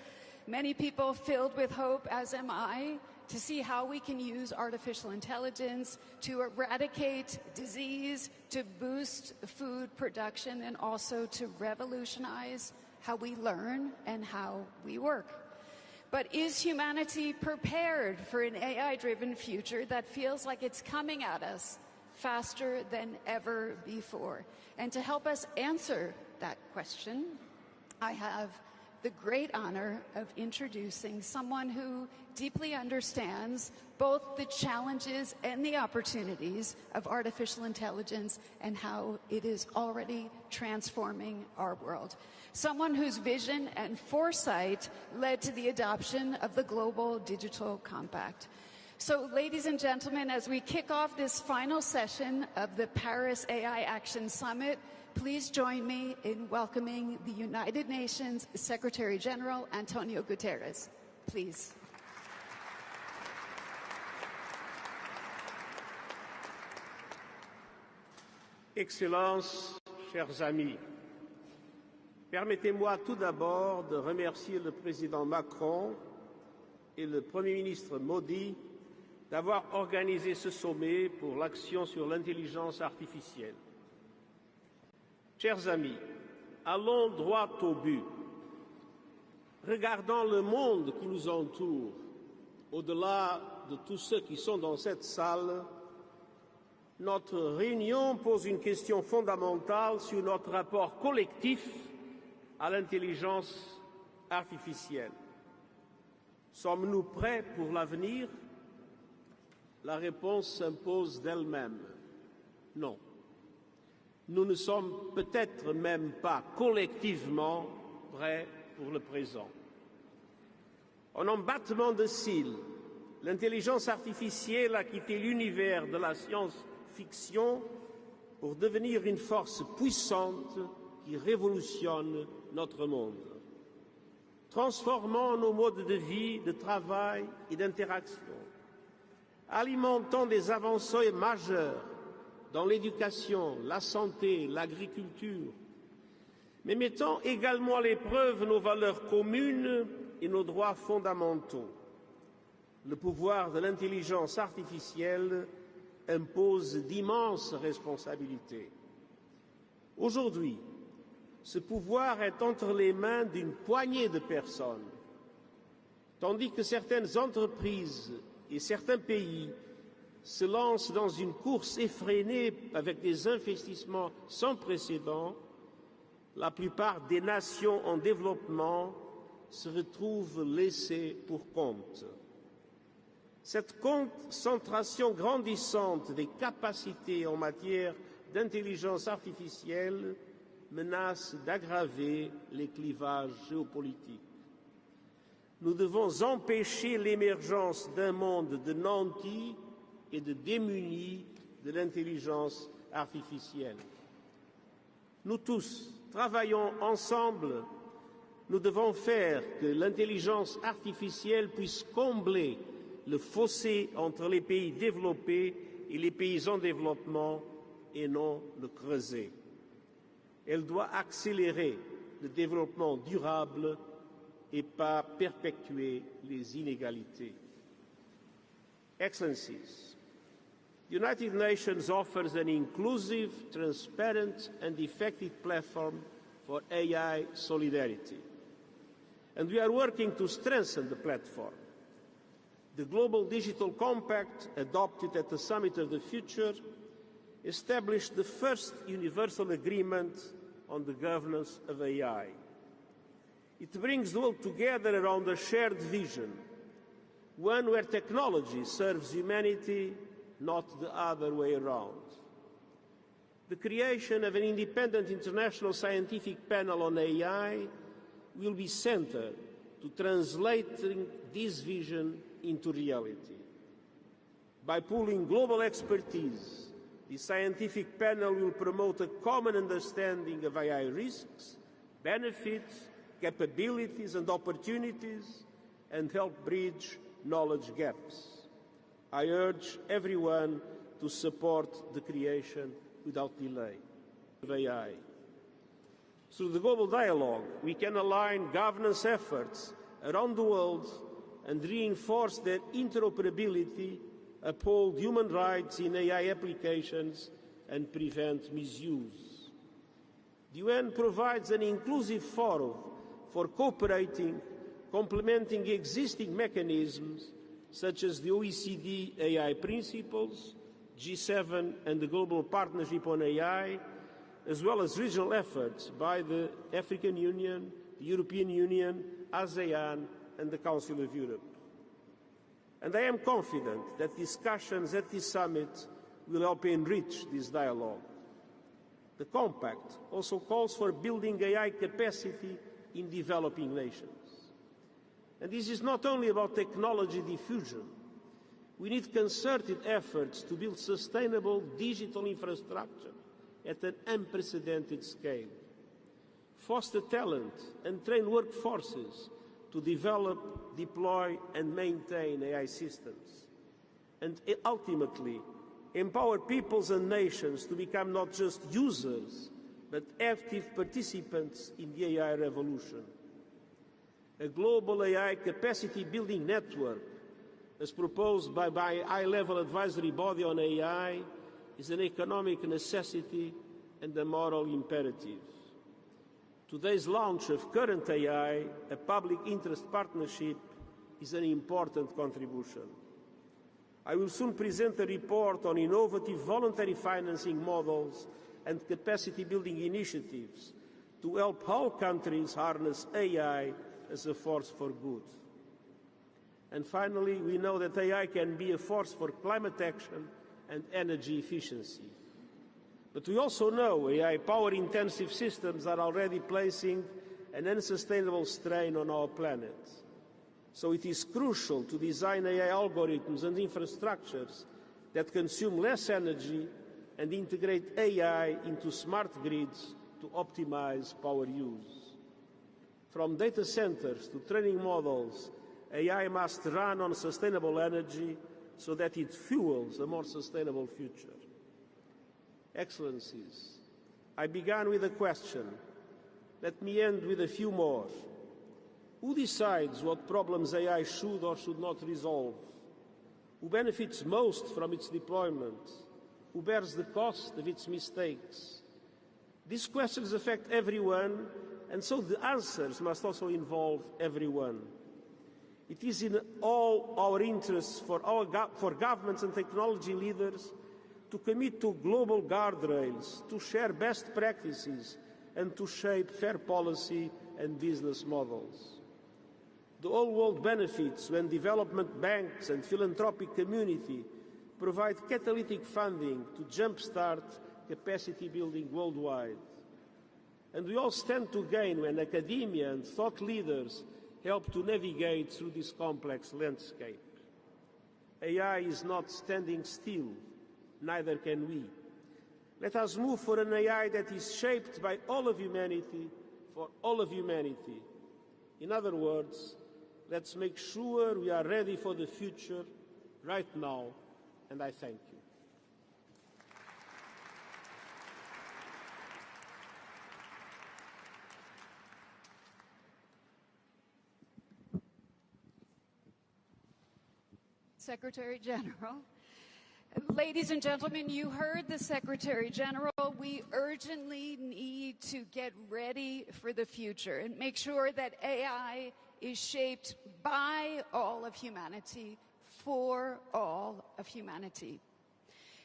many people filled with hope, as am I, to see how we can use artificial intelligence to eradicate disease, to boost food production, and also to revolutionize how we learn and how we work. But is humanity prepared for an AI-driven future that feels like it's coming at us faster than ever before? And to help us answer that question, I have the great honor of introducing someone who deeply understands both the challenges and the opportunities of artificial intelligence and how it is already transforming our world. Someone whose vision and foresight led to the adoption of the Global Digital Compact. So, ladies and gentlemen, as we kick off this final session of the Paris AI Action Summit, please join me in welcoming the United Nations Secretary General, Antonio Guterres. Please. Excellences, chers amis, permettez-moi tout d'abord de remercier le président Macron et le Premier ministre Modi d'avoir organisé ce sommet pour l'action sur l'intelligence artificielle. Chers amis, allons droit au but. Regardons le monde qui nous entoure, au-delà de tous ceux qui sont dans cette salle. Notre réunion pose une question fondamentale sur notre rapport collectif à l'intelligence artificielle. Sommes-nous prêts pour l'avenir? La réponse s'impose d'elle-même. Non. Nous ne sommes peut-être même pas collectivement prêts pour le présent. En un battement de cils, l'intelligence artificielle a quitté l'univers de la science-fiction pour devenir une force puissante qui révolutionne notre monde, transformant nos modes de vie, de travail et d'interaction, alimentant des avancées majeures dans l'éducation, la santé, l'agriculture, mais mettant également à l'épreuve nos valeurs communes et nos droits fondamentaux. Le pouvoir de l'intelligence artificielle impose d'immenses responsabilités. Aujourd'hui, ce pouvoir est entre les mains d'une poignée de personnes, tandis que certaines entreprises et certains pays se lancent dans une course effrénée avec des investissements sans précédent. La plupart des nations en développement se retrouvent laissées pour compte. Cette concentration grandissante des capacités en matière d'intelligence artificielle menace d'aggraver les clivages géopolitiques. Nous devons empêcher l'émergence d'un monde de nantis et de démunis de l'intelligence artificielle. Nous tous travaillons ensemble. Nous devons faire que l'intelligence artificielle puisse combler le fossé entre les pays développés et les pays en développement et non le creuser. Elle doit accélérer le développement durable et pas perpétuer les inégalités. Excellencies, the United Nations offers an inclusive, transparent and effective platform for AI solidarity. And we are working to strengthen the platform. The Global Digital Compact, adopted at the Summit of the Future, established the first universal agreement on the governance of AI. It brings the world together around a shared vision, one where technology serves humanity, not the other way around. The creation of an independent international scientific panel on AI will be central to translating this vision into reality. By pooling global expertise, the scientific panel will promote a common understanding of AI risks, benefits, capabilities and opportunities, and help bridge knowledge gaps. I urge everyone to support the creation without delay of AI. Through the global dialogue, we can align governance efforts around the world and reinforce their interoperability, uphold human rights in AI applications, and prevent misuse. The UN provides an inclusive forum for cooperating, complementing existing mechanisms such as the OECD AI principles, G7 and the Global Partnership on AI, as well as regional efforts by the African Union, the European Union, ASEAN, and the Council of Europe. And I am confident that discussions at this summit will help enrich this dialogue. The Compact also calls for building AI capacity in developing nations. And this is not only about technology diffusion. We need concerted efforts to build sustainable digital infrastructure at an unprecedented scale, foster talent and train workforces to develop, deploy and maintain AI systems, and ultimately empower peoples and nations to become not just users, but active participants in the AI revolution. A global AI capacity building network, as proposed by my high-level advisory body on AI, is an economic necessity and a moral imperative. Today's launch of Current AI, a public interest partnership, is an important contribution. I will soon present a report on innovative voluntary financing models and capacity building initiatives to help all countries harness AI as a force for good. And finally, we know that AI can be a force for climate action and energy efficiency. But we also know AI power-intensive systems are already placing an unsustainable strain on our planet. So it is crucial to design AI algorithms and infrastructures that consume less energy and integrate AI into smart grids to optimize power use. From data centers to training models, AI must run on sustainable energy so that it fuels a more sustainable future. Excellencies, I began with a question. Let me end with a few more. Who decides what problems AI should or should not resolve? Who benefits most from its deployment? Who bears the cost of its mistakes? These questions affect everyone, and so the answers must also involve everyone. It is in all our interests for governments and technology leaders to commit to global guardrails, to share best practices, and to shape fair policy and business models. The whole world benefits when development banks and philanthropic community provide catalytic funding to jumpstart capacity building worldwide. And we all stand to gain when academia and thought leaders help to navigate through this complex landscape. AI is not standing still, neither can we. Let us move for an AI that is shaped by all of humanity, for all of humanity. In other words, let's make sure we are ready for the future right now, and I thank you. Secretary General. Ladies and gentlemen, you heard the Secretary General. We urgently need to get ready for the future and make sure that AI is shaped by all of humanity, for all of humanity.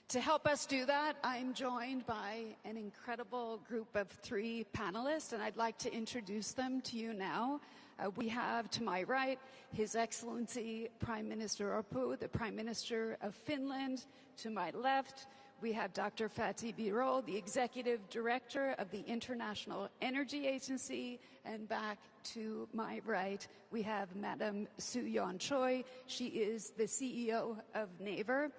To help us do that, I'm joined by an incredible group of 3 panelists, and I'd like to introduce them to you now. We have to my right His Excellency Prime Minister Orpo, the Prime Minister of Finland. To my left, we have Dr. Fatih Birol, the Executive Director of the International Energy Agency. And back to my right, we have Madam Soo-yeon Choi. She is the CEO of Naver,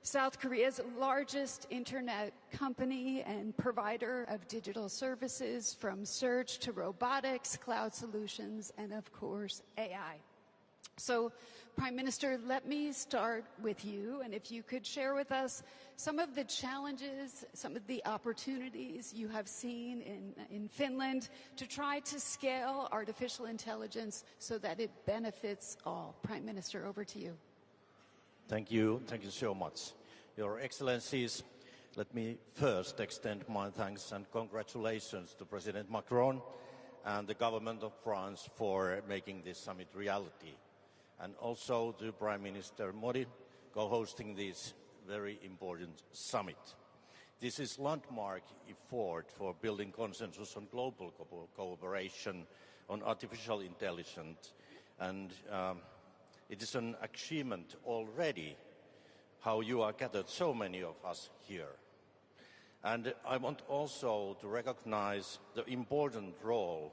South Korea's largest internet company and provider of digital services, from search to robotics, cloud solutions, and of course, AI. So, Prime Minister, let me start with you, and if you could share with us some of the challenges, some of the opportunities you have seen in Finland to try to scale artificial intelligence so that it benefits all. Prime Minister, over to you. Thank you so much. Your Excellencies, let me first extend my thanks and congratulations to President Macron and the government of France for making this summit reality, and also to Prime Minister Modi co-hosting this very important summit. This is a landmark effort for building consensus on global cooperation on artificial intelligence, and it is an achievement already how you are gathered, so many of us here. And I want also to recognize the important role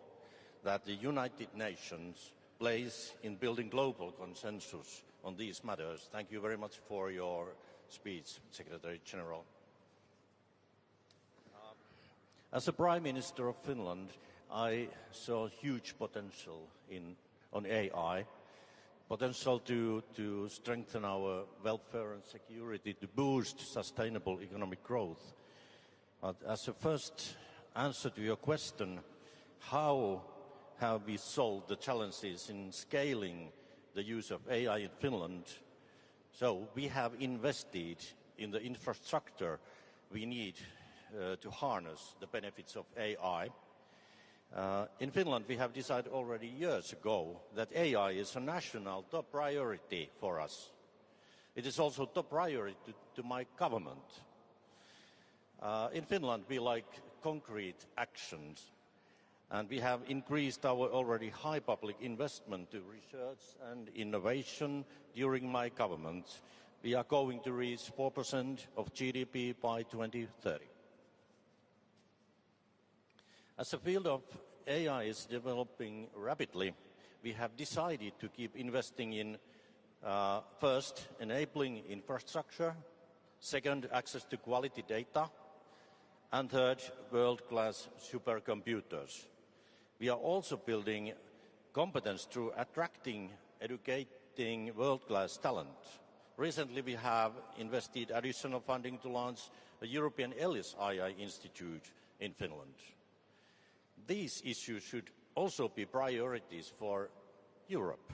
that the United Nations plays in building global consensus on these matters. Thank you very much for your speech, Secretary General. As a Prime Minister of Finland, I saw huge potential on AI, potential to strengthen our welfare and security, to boost sustainable economic growth. But as a first answer to your question, how have we solved the challenges in scaling the use of AI in Finland? So we have invested in the infrastructure we need to harness the benefits of AI. In Finland, we have decided already years ago that AI is a national top priority for us. It is also top priority to my government. In Finland, we like concrete actions, and we have increased our already high public investment to research and innovation during my government. We are going to reach 4% of GDP by 2030. As the field of AI is developing rapidly, we have decided to keep investing in first, enabling infrastructure, second, access to quality data, and third, world-class supercomputers. We are also building competence through attracting, educating world-class talent. Recently, we have invested additional funding to launch a European ELIS AI Institute in Finland. These issues should also be priorities for Europe.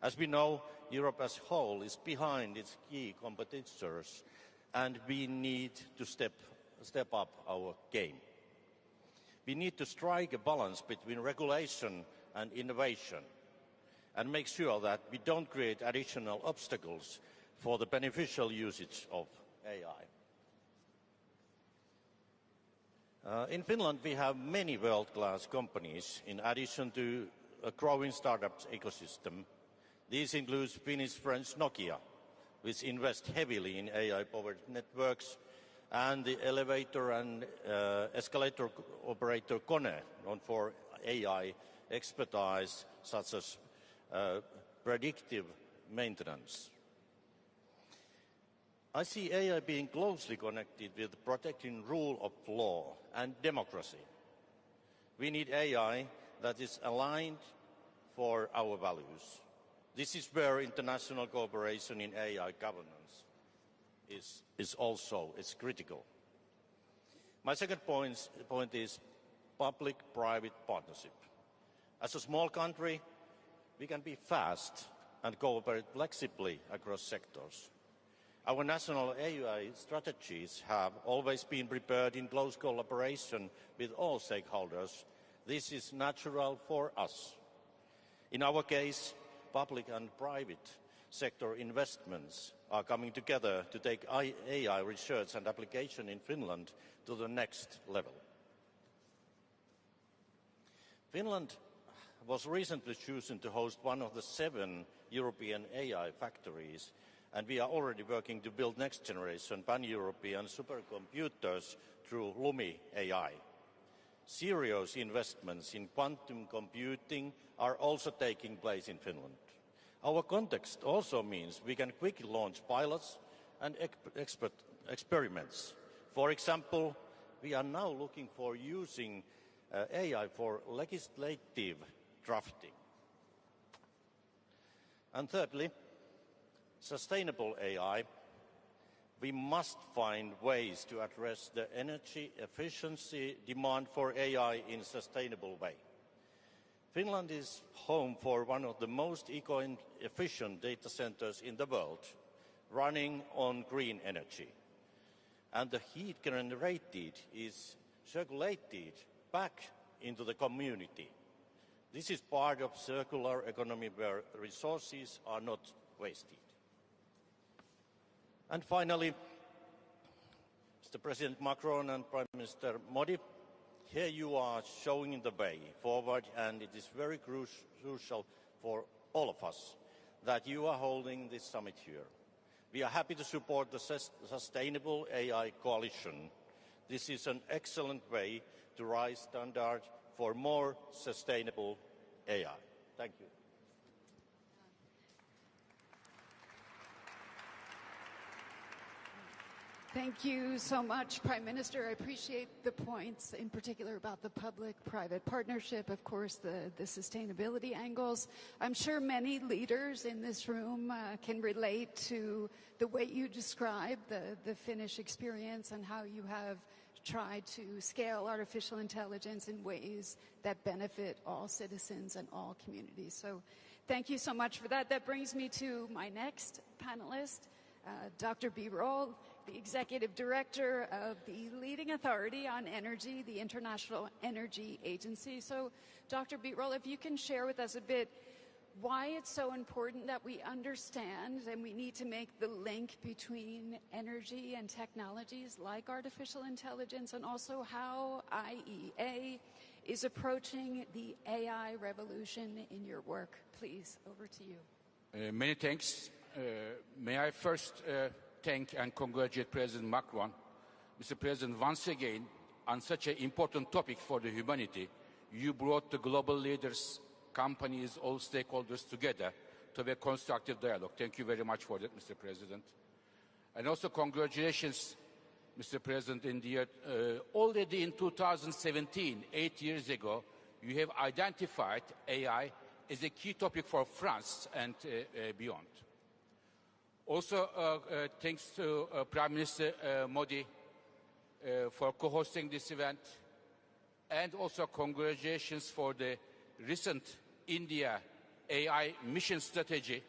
As we know, Europe as a whole is behind its key competitors, and we need to step up our game. We need to strike a balance between regulation and innovation and make sure that we don't create additional obstacles for the beneficial usage of AI. In Finland, we have many world-class companies in addition to a growing startups ecosystem. These include Finnish-French Nokia, which invests heavily in AI-powered networks, and the elevator and escalator operator KONE, known for AI expertise such as predictive maintenance. I see AI being closely connected with protecting rule of law and democracy. We need AI that is aligned for our values. This is where international cooperation in AI governance is also critical. My second point is public-private partnership. As a small country, we can be fast and cooperate flexibly across sectors. Our national AI strategies have always been prepared in close collaboration with all stakeholders. This is natural for us. In our case, public and private sector investments are coming together to take AI research and application in Finland to the next level. Finland was recently chosen to host one of the 7 European AI factories, and we are already working to build next-generation pan-European supercomputers through Lumi AI. Serious investments in quantum computing are also taking place in Finland. Our context also means we can quickly launch pilots and experiments. For example, we are now looking for using AI for legislative drafting. And thirdly, sustainable AI. We must find ways to address the energy efficiency demand for AI in a sustainable way. Finland is home for one of the most eco-efficient data centers in the world, running on green energy. And the heat generated is circulated back into the community. This is part of circular economy where resources are not wasted. And finally, Mr. President Macron and Prime Minister Modi, here you are showing the way forward, and it is very crucial for all of us that you are holding this summit here. We are happy to support the Sustainable AI Coalition. This is an excellent way to raise standards for more sustainable AI. Thank you. Thank you so much, Prime Minister. I appreciate the points, in particular about the public-private partnership, of course, the sustainability angles. I'm sure many leaders in this room can relate to the way you describe the Finnish experience and how you have tried to scale artificial intelligence in ways that benefit all citizens and all communities. So thank you so much for that. That brings me to my next panelist, Dr. Birol, the Executive Director of the leading authority on energy, the International Energy Agency. So, Dr. Birol, if you can share with us a bit, why it's so important that we understand and we need to make the link between energy and technologies like artificial intelligence, and also how IEA is approaching the AI revolution in your work. Please, over to you. Many thanks. May I first thank and congratulate President Macron. Mr. President, once again, on such an important topic for the humanity, you brought the global leaders, companies, all stakeholders together to have a constructive dialogue. Thank you very much for that, Mr. President. And also congratulations, Mr. President, in the year, already in 2017, 8 years ago, you have identified AI as a key topic for France and beyond. Also, thanks to Prime Minister Modi for co-hosting this event, and also congratulations for the recent India AI mission strategy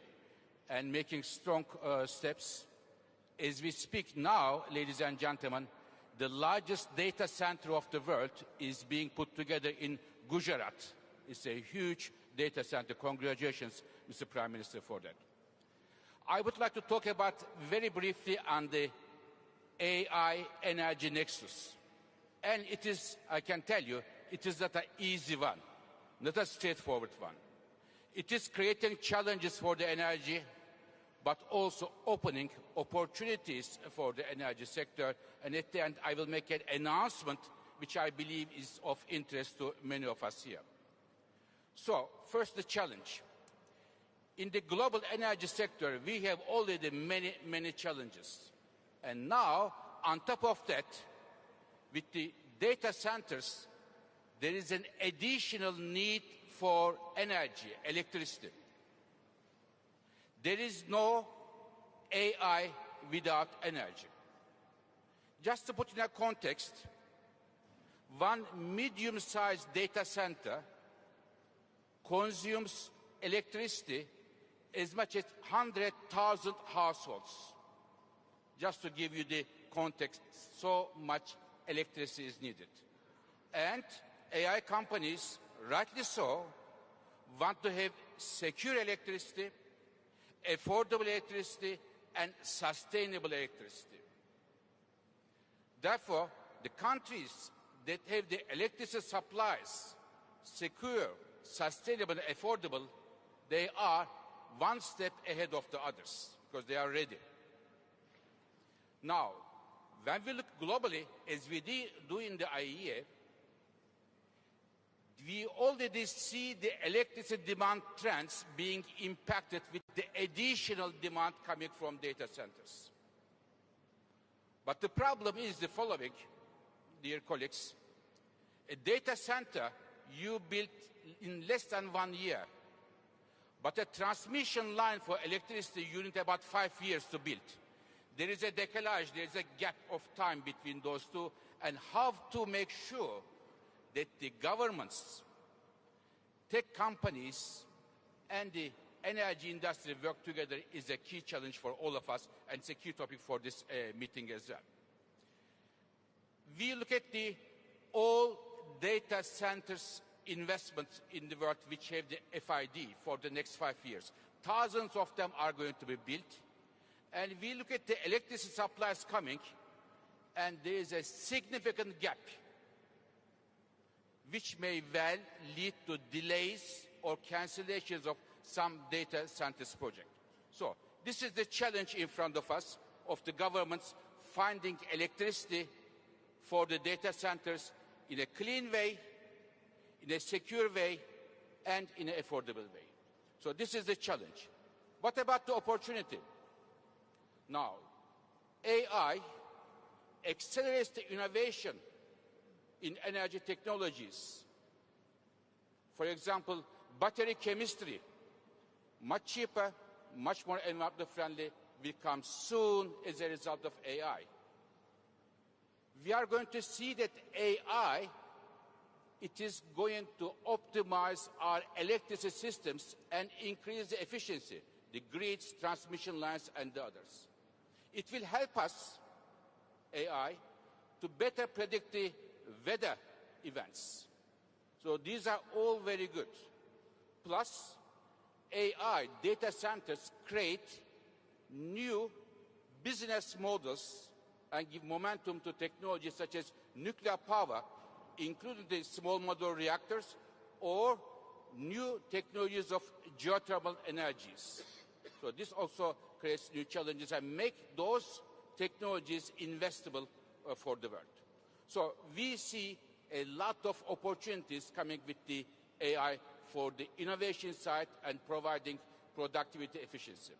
and making strong steps. As we speak now, ladies and gentlemen, the largest data center of the world is being put together in Gujarat. It's a huge data center. Congratulations, Mr. Prime Minister, for that. I would like to talk about very briefly on the AI energy nexus. And it is, I can tell you, it is not an easy one, not a straightforward one. It is creating challenges for the energy, but also opening opportunities for the energy sector. And at the end, I will make an announcement which I believe is of interest to many of us here. So, first the challenge. In the global energy sector, we have already many challenges. And now, on top of that, with the data centers, there is an additional need for energy, electricity. There is no AI without energy. Just to put in a context, one medium-sized data center consumes electricity as much as 100,000 households. Just to give you the context, so much electricity is needed. And AI companies, rightly so, want to have secure electricity, affordable electricity, and sustainable electricity. Therefore, the countries that have the electricity supplies secure, sustainable, and affordable, they are one step ahead of the others because they are ready. Now, when we look globally, as we do in the IEA, we already see the electricity demand trends being impacted with the additional demand coming from data centers. But the problem is the following, dear colleagues. A data center you built in less than 1 year, but a transmission line for electricity you need about 5 years to build. There is a decalage, there is a gap of time between those two, and how to make sure that the governments, tech companies, and the energy industry work together is a key challenge for all of us, and it's a key topic for this meeting as well. We look at the all data centers investments in the world which have the FID for the next 5 years. Thousands of them are going to be built. And we look at the electricity supplies coming, and there is a significant gap which may well lead to delays or cancellations of some data centers project. So this is the challenge in front of us, of the governments finding electricity for the data centers in a clean way, in a secure way, and in an affordable way. So this is the challenge. What about the opportunity? Now, AI accelerates the innovation in energy technologies. For example, battery chemistry, much cheaper, much more environmentally friendly, will come soon as a result of AI. We are going to see that AI, it is going to optimize our electricity systems and increase the efficiency, the grids, transmission lines, and the others. It will help us, AI, to better predict the weather events. So these are all very good. Plus, AI data centers create new business models and give momentum to technologies such as nuclear power, including the small modular reactors, or new technologies of geothermal energies. So this also creates new challenges and make those technologies investable for the world. So we see a lot of opportunities coming with the AI for the innovation side and providing productivity efficiency.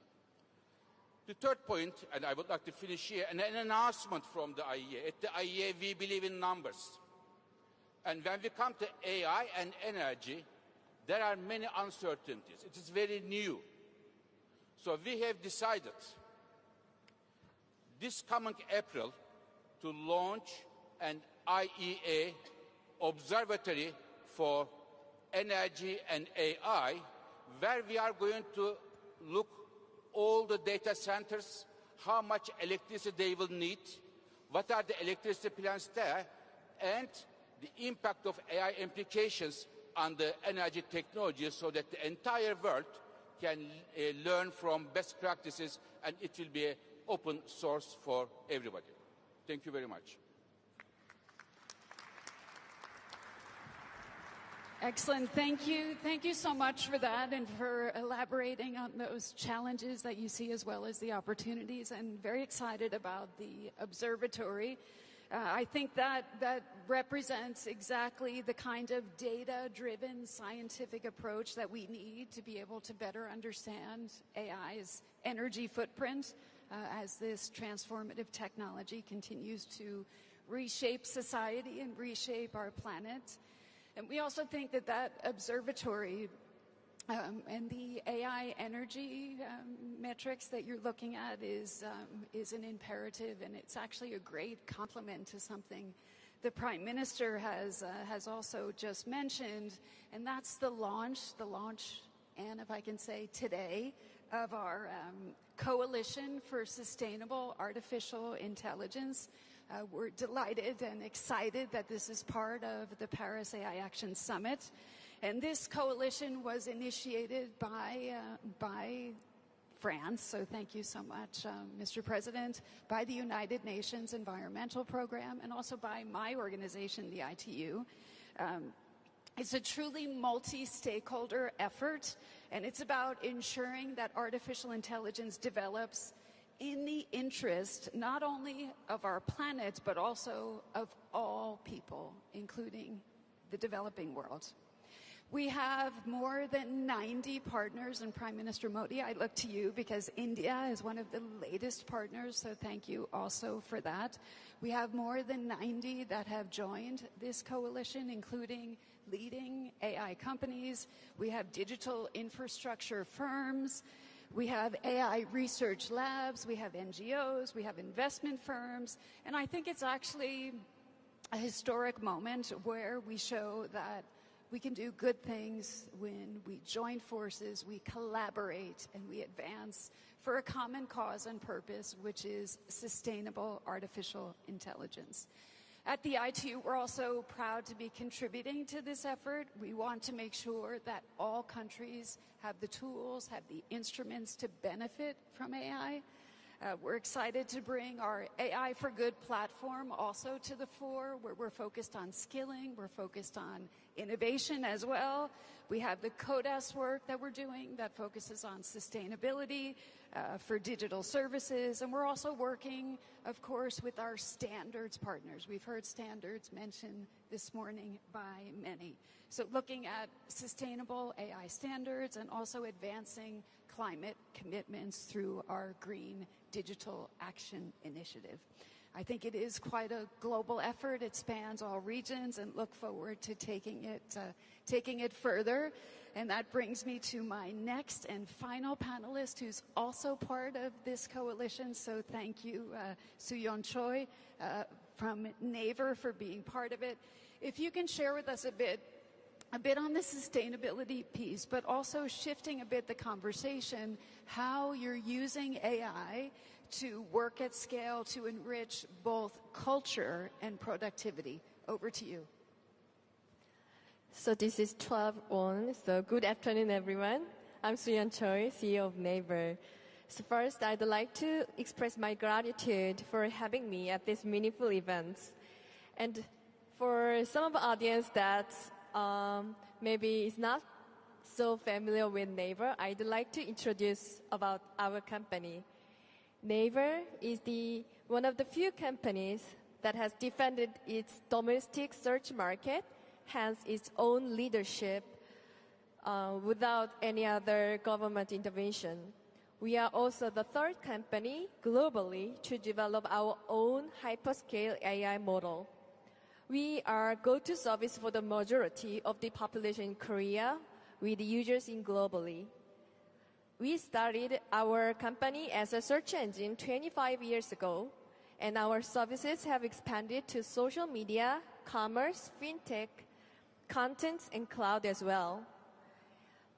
The third point, and I would like to finish here, an announcement from the IEA. At the IEA, we believe in numbers. And when we come to AI and energy, there are many uncertainties. It is very new. So we have decided this coming April to launch an IEA observatory for energy and AI, where we are going to look all the data centers, how much electricity they will need, what are the electricity plants there, and the impact of AI implications on the energy technology, so that the entire world can learn from best practices, and it will be an open source for everybody. Thank you very much. Excellent. Thank you. Thank you so much for that and for elaborating on those challenges that you see as well as the opportunities. And very excited about the observatory. I think that represents exactly the kind of data-driven scientific approach that we need to be able to better understand AI's energy footprint as this transformative technology continues to reshape society and reshape our planet. And we also think that that observatory and the AI energy metrics that you're looking at is an imperative, and it's actually a great complement to something the Prime Minister has also just mentioned, and that's the launch, and if I can say today, of our Coalition for Sustainable Artificial Intelligence. We're delighted and excited that this is part of the Paris AI Action Summit. And this coalition was initiated by France, so thank you so much, Mr. President, by the United Nations Environmental Program, and also by my organization, the ITU. It's a truly multi-stakeholder effort, and it's about ensuring that artificial intelligence develops in the interest not only of our planet, but also of all people, including the developing world. We have more than 90 partners, and Prime Minister Modi, I look to you because India is one of the latest partners, so thank you also for that. We have more than 90 that have joined this coalition, including leading AI companies. We have digital infrastructure firms. We have AI research labs, we have NGOs, we have investment firms, and I think it's actually a historic moment where we show that we can do good things when we join forces, we collaborate, and we advance for a common cause and purpose, which is sustainable artificial intelligence. At the ITU, we're also proud to be contributing to this effort. We want to make sure that all countries have the tools, have the instruments to benefit from AI. We're excited to bring our AI for Good platform also to the fore, where we're focused on skilling, we're focused on innovation as well. We have the CODES work that we're doing that focuses on sustainability for digital services, and we're also working, of course, with our standards partners. We've heard standards mentioned this morning by many. So looking at sustainable AI standards and also advancing climate commitments through our Green Digital Action Initiative. I think it is quite a global effort. It spans all regions, and look forward to taking it further. And that brings me to my next and final panelist, who's also part of this coalition. So thank you, Soo-yeon Choi from Naver, for being part of it. If you can share with us a bit on the sustainability piece, but also shifting a bit the conversation, how you're using AI to work at scale to enrich both culture and productivity. Over to you. So this is 12 on, so good afternoon, everyone. I'm Suyeon Choi, CEO of Naver. So first, I'd like to express my gratitude for having me at this meaningful event. And for some of the audience that maybe is not so familiar with Naver, I'd like to introduce about our company. Naver is one of the few companies that has defended its domestic search market, hence its own leadership, without any other government intervention. We are also the third company globally to develop our own hyperscale AI model. We are go-to service for the majority of the population in Korea with users in globally. We started our company as a search engine 25 years ago, and our services have expanded to social media, commerce, fintech, content, and cloud as well.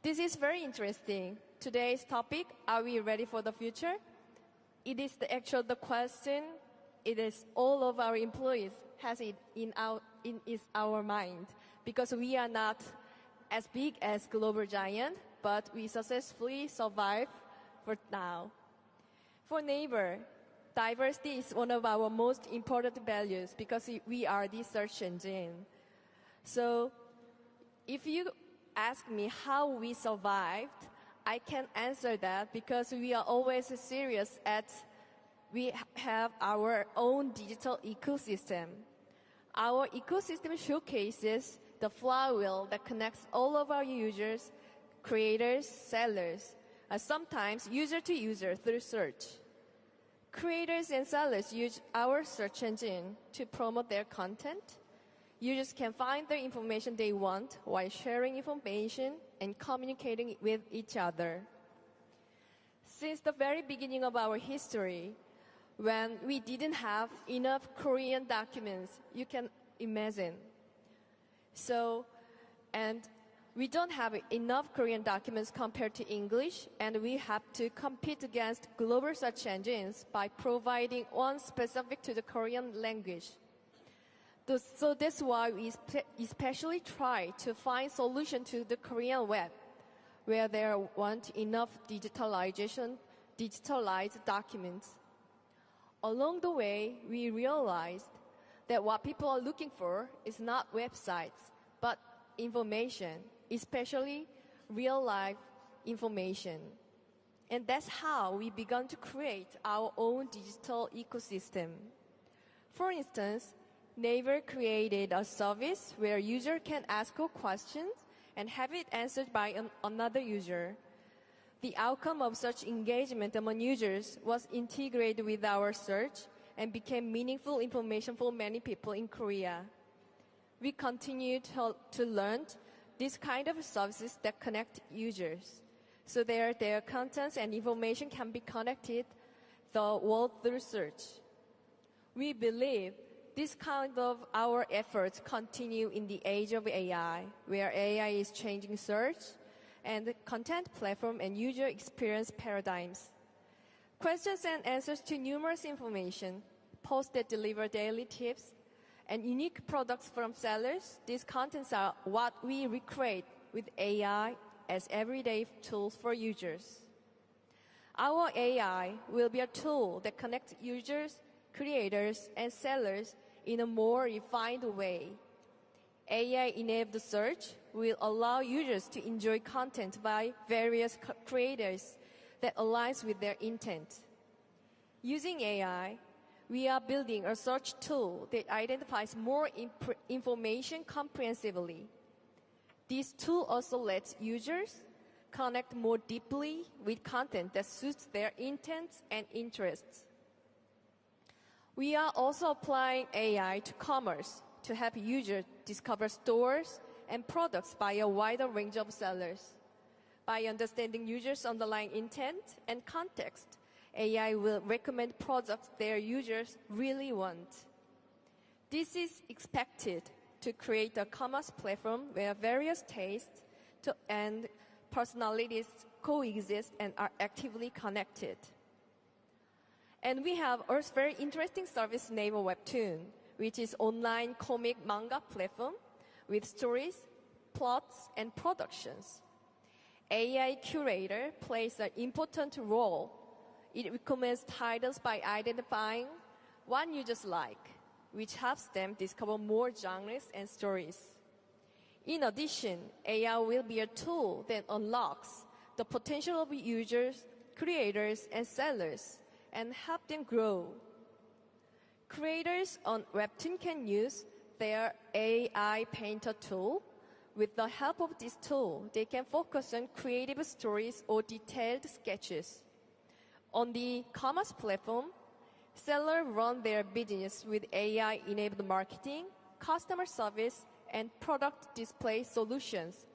This is very interesting. Today's topic, are we ready for the future? It is the question. It is all of our employees has it in our mind, because we are not as big as global giant, but we successfully survive for now. For Naver, diversity is one of our most important values because we are the search engine. So if you ask me how we survived, I can answer that because we are always serious we have our own digital ecosystem. Our ecosystem showcases the flywheel that connects all of our users, creators, sellers, and sometimes user to user through search. Creators and sellers use our search engine to promote their content. Users can find the information they want while sharing information and communicating with each other. Since the very beginning of our history, when we didn't have enough Korean documents, you can imagine. And we don't have enough Korean documents compared to English, and we have to compete against global search engines by providing one specific to the Korean language. So that's why we especially try to find solution to the Korean web, where there want enough digitalized documents. Along the way, we realized that what people are looking for is not websites, but information, especially real-life information. And that's how we began to create our own digital ecosystem. For instance, Naver created a service where user can ask a question and have it answered by another user. The outcome of such engagement among users was integrated with our search and became meaningful information for many people in Korea. We continue to learn this kind of services that connect users, so their contents and information can be connected the world through search. We believe this kind of our efforts continue in the age of AI, where AI is changing search and the content platform and user experience paradigms. Questions and answers to numerous information, posts that deliver daily tips, and unique products from sellers. These contents are what we recreate with AI as everyday tools for users. Our AI will be a tool that connects users, creators, and sellers in a more refined way. AI-enabled search will allow users to enjoy content by various creators that aligns with their intent. Using AI, we are building a search tool that identifies more information comprehensively. This tool also lets users connect more deeply with content that suits their intents and interests. We are also applying AI to commerce to help users discover stores and products by a wider range of sellers. By understanding users' underlying intent and context, AI will recommend products their users really want. This is expected to create a commerce platform where various tastes and personalities coexist and are actively connected. And we have a very interesting service, Naver Webtoon, which is online comic manga platform with stories, plots, and productions. AI Curator plays an important role. It recommends titles by identifying what users like, which helps them discover more genres and stories. In addition, AI will be a tool that unlocks the potential of users, creators, and sellers, and help them grow. Creators on Webtoon can use their AI Painter tool. With the help of this tool, they can focus on creative stories or detailed sketches. On the commerce platform, sellers run their business with AI-enabled marketing, customer service, and product display solutions.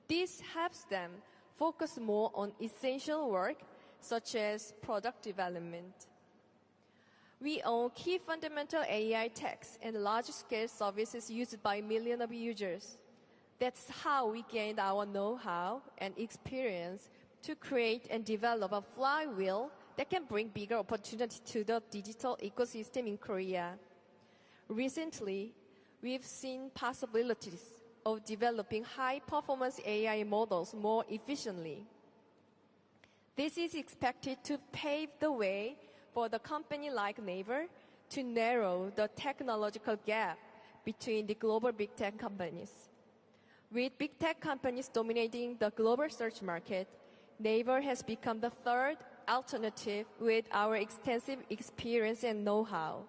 This helps them focus more on essential work, such as product development. We own key fundamental AI techs and large-scale services used by millions of users. That's how we gained our know-how and experience to create and develop a flywheel that can bring bigger opportunity to the digital ecosystem in Korea. Recently, we've seen possibilities of developing high-performance AI models more efficiently. This is expected to pave the way for the company like Naver to narrow the technological gap between the global big tech companies. With big tech companies dominating the global search market, Naver has become the third alternative with our extensive experience and know-how.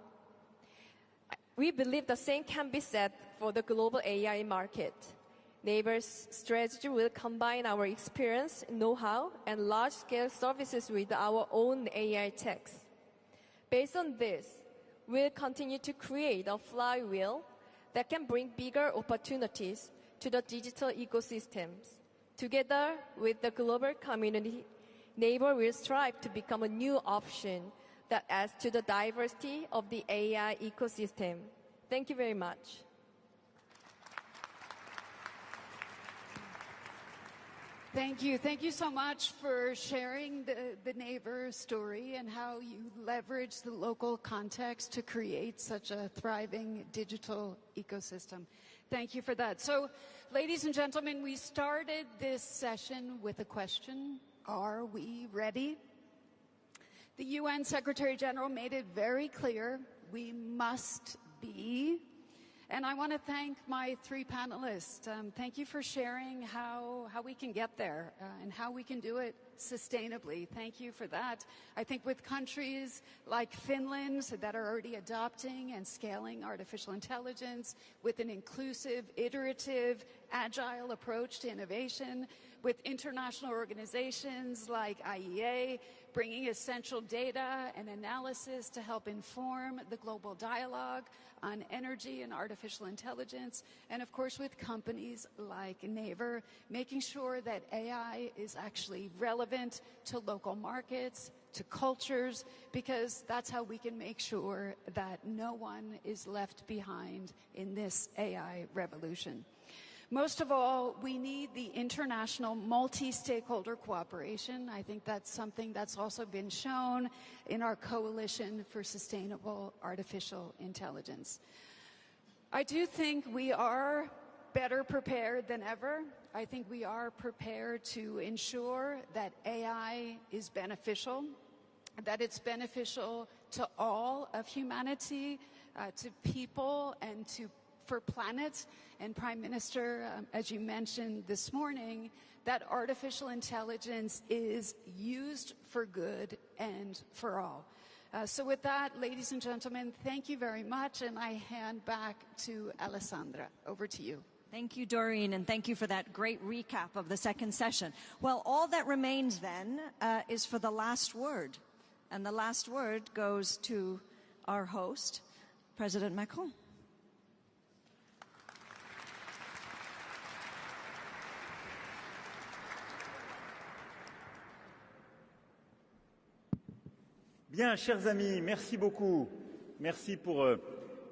We believe the same can be said for the global AI market. Naver's strategy will combine our experience, know-how, and large-scale services with our own AI techs. Based on this, we'll continue to create a flywheel that can bring bigger opportunities to the digital ecosystems. Together with the global community, Naver will strive to become a new option that adds to the diversity of the AI ecosystem. Thank you very much. Thank you. Thank you so much for sharing the Naver story and how you leverage the local context to create such a thriving digital ecosystem. Thank you for that. So, ladies and gentlemen, we started this session with a question. Are we ready? The UN Secretary General made it very clear we must be. And I want to thank my three panelists. Thank you for sharing how we can get there and how we can do it sustainably. Thank you for that. I think with countries like Finland that are already adopting and scaling artificial intelligence with an inclusive, iterative, agile approach to innovation, with international organizations like IEA bringing essential data and analysis to help inform the global dialogue on energy and artificial intelligence, and of course with companies like Naver, making sure that AI is actually relevant to local markets, to cultures, because that's how we can make sure that no one is left behind in this AI revolution. Most of all, we need the international multi-stakeholder cooperation. I think that's something that's also been shown in our Coalition for Sustainable Artificial Intelligence. I do think we are better prepared than ever. I think we are prepared to ensure that AI is beneficial, that it's beneficial to all of humanity, to people, and for planet. And Prime Minister, as you mentioned this morning, that artificial intelligence is used for good and for all. So with that, ladies and gentlemen, thank you very much, and I hand back to Alessandra. Over to you. Thank you, Doreen, and thank you for that great recap of the second session. Well, all that remains then is for the last word. And the last word goes to our host, President Macron. Bien, chers amis, merci beaucoup. Merci pour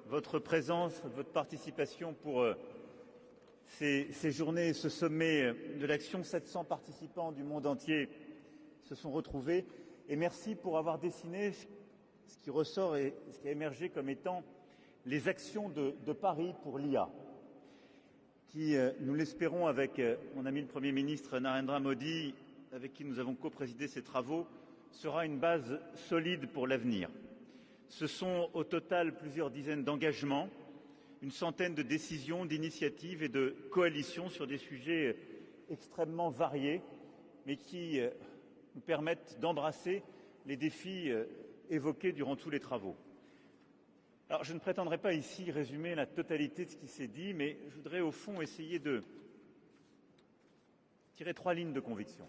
votre présence, votre participation pour ces journées, ce sommet de l'action. 700 participants du monde entier se sont retrouvés. Et merci pour avoir dessiné ce qui ressort et ce qui a émergé comme étant les actions de Paris pour l'IA, qui, nous l'espérons avec mon ami le Premier ministre Narendra Modi, avec qui nous avons co-présidé ces travaux, sera une base solide pour l'avenir. Ce sont au total plusieurs dizaines d'engagements, une centaine de décisions, d'initiatives et de coalitions sur des sujets extrêmement variés, mais qui nous permettent d'embrasser les défis évoqués durant tous les travaux. Alors, je ne prétendrai pas ici résumer la totalité de ce qui s'est dit, mais je voudrais au fond essayer de tirer 3 lignes de conviction.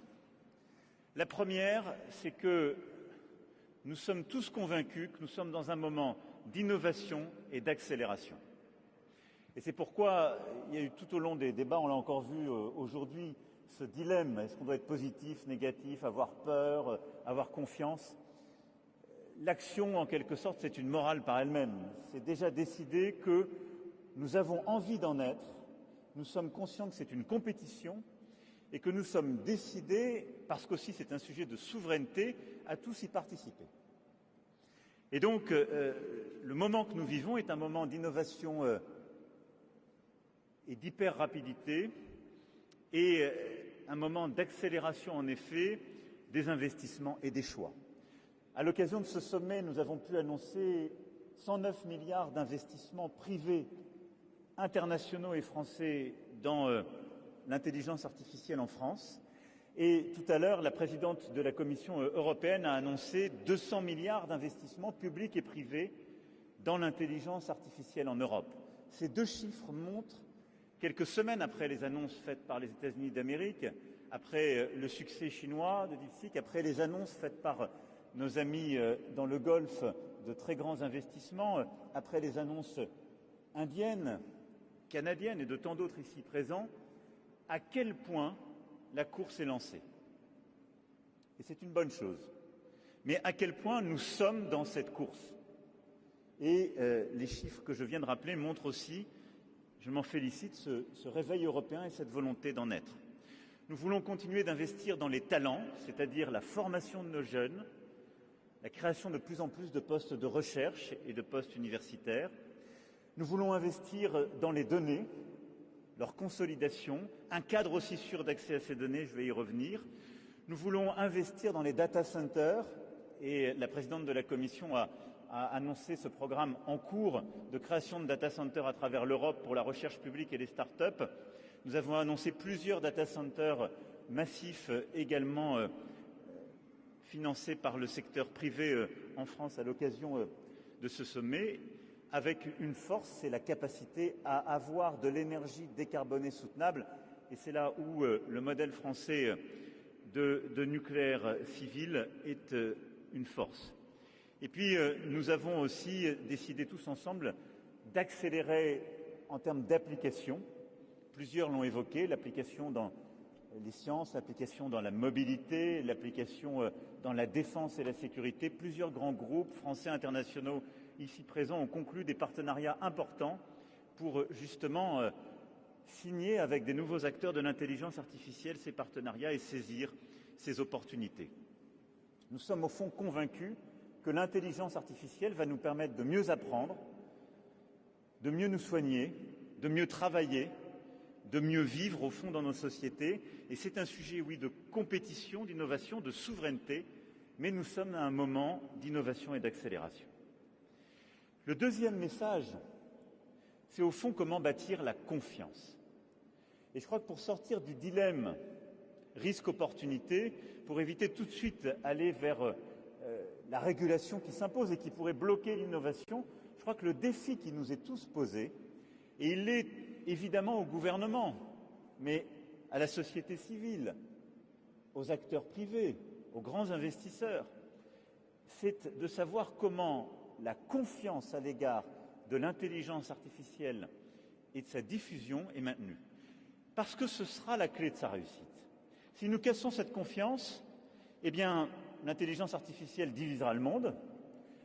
La première, c'est que nous sommes tous convaincus que nous sommes dans un moment d'innovation et d'accélération. Et c'est pourquoi il y a eu tout au long des débats, on l'a encore vu aujourd'hui, ce dilemme, est-ce qu'on doit être positif, négatif, avoir peur, avoir confiance? L'action, en quelque sorte, c'est une morale par elle-même. C'est déjà décidé que nous avons envie d'en être, nous sommes conscients que c'est une compétition et que nous sommes décidés, parce qu'aussi c'est un sujet de souveraineté, à tous y participer. Et donc, le moment que nous vivons est un moment d'innovation et d'hyper-rapidité et un moment d'accélération, en effet, des investissements et des choix. À l'occasion de ce sommet, nous avons pu annoncer 109 milliards d'investissements privés, internationaux et français dans l'intelligence artificielle en France. Et tout à l'heure, la présidente de la Commission européenne a annoncé 200 milliards d'investissements publics et privés dans l'intelligence artificielle en Europe. Ces deux chiffres montrent, quelques semaines après les annonces faites par les États-Unis d'Amérique, après le succès chinois de DeepSeek, après les annonces faites par nos amis dans le Golfe de très grands investissements, après les annonces indiennes, canadiennes et de tant d'autres ici présents, à quel point la course est lancée. Et c'est une bonne chose. Mais à quel point nous sommes dans cette course. Et les chiffres que je viens de rappeler montrent aussi, je m'en félicite, ce réveil européen et cette volonté d'en être. Nous voulons continuer d'investir dans les talents, c'est-à-dire la formation de nos jeunes, la création de plus en plus de postes de recherche et de postes universitaires. Nous voulons investir dans les données, leur consolidation, un cadre aussi sûr d'accès à ces données, je vais y revenir. Nous voulons investir dans les data centers et la présidente de la Commission a annoncé ce programme en cours de création de data centers à travers l'Europe pour la recherche publique et les start-up. Nous avons annoncé plusieurs data centers massifs également financés par le secteur privé en France à l'occasion de ce sommet, avec une force, c'est la capacité à avoir de l'énergie décarbonée soutenable. Et c'est là où le modèle français de nucléaire civil est une force. Et puis, nous avons aussi décidé tous ensemble d'accélérer en termes d'application. Plusieurs l'ont évoqué, l'application dans les sciences, l'application dans la mobilité, l'application dans la défense et la sécurité. Plusieurs grands groupes français internationaux ici présents ont conclu des partenariats importants pour justement signer avec des nouveaux acteurs de l'intelligence artificielle ces partenariats et saisir ces opportunités. Nous sommes au fond convaincus que l'intelligence artificielle va nous permettre de mieux apprendre, de mieux nous soigner, de mieux travailler, de mieux vivre au fond dans nos sociétés. Et c'est un sujet, oui, de compétition, d'innovation, de souveraineté, mais nous sommes à un moment d'innovation et d'accélération. Le deuxième message, c'est au fond comment bâtir la confiance. Et je crois que pour sortir du dilemme risque-opportunité, pour éviter tout de suite aller vers la régulation qui s'impose et qui pourrait bloquer l'innovation, je crois que le défi qui nous est tous posé, et il est évidemment au gouvernement, mais à la société civile, aux acteurs privés, aux grands investisseurs, c'est de savoir comment la confiance à l'égard de l'intelligence artificielle et de sa diffusion est maintenue. Parce que ce sera la clé de sa réussite. Si nous cassons cette confiance, eh bien, l'intelligence artificielle divisera le monde.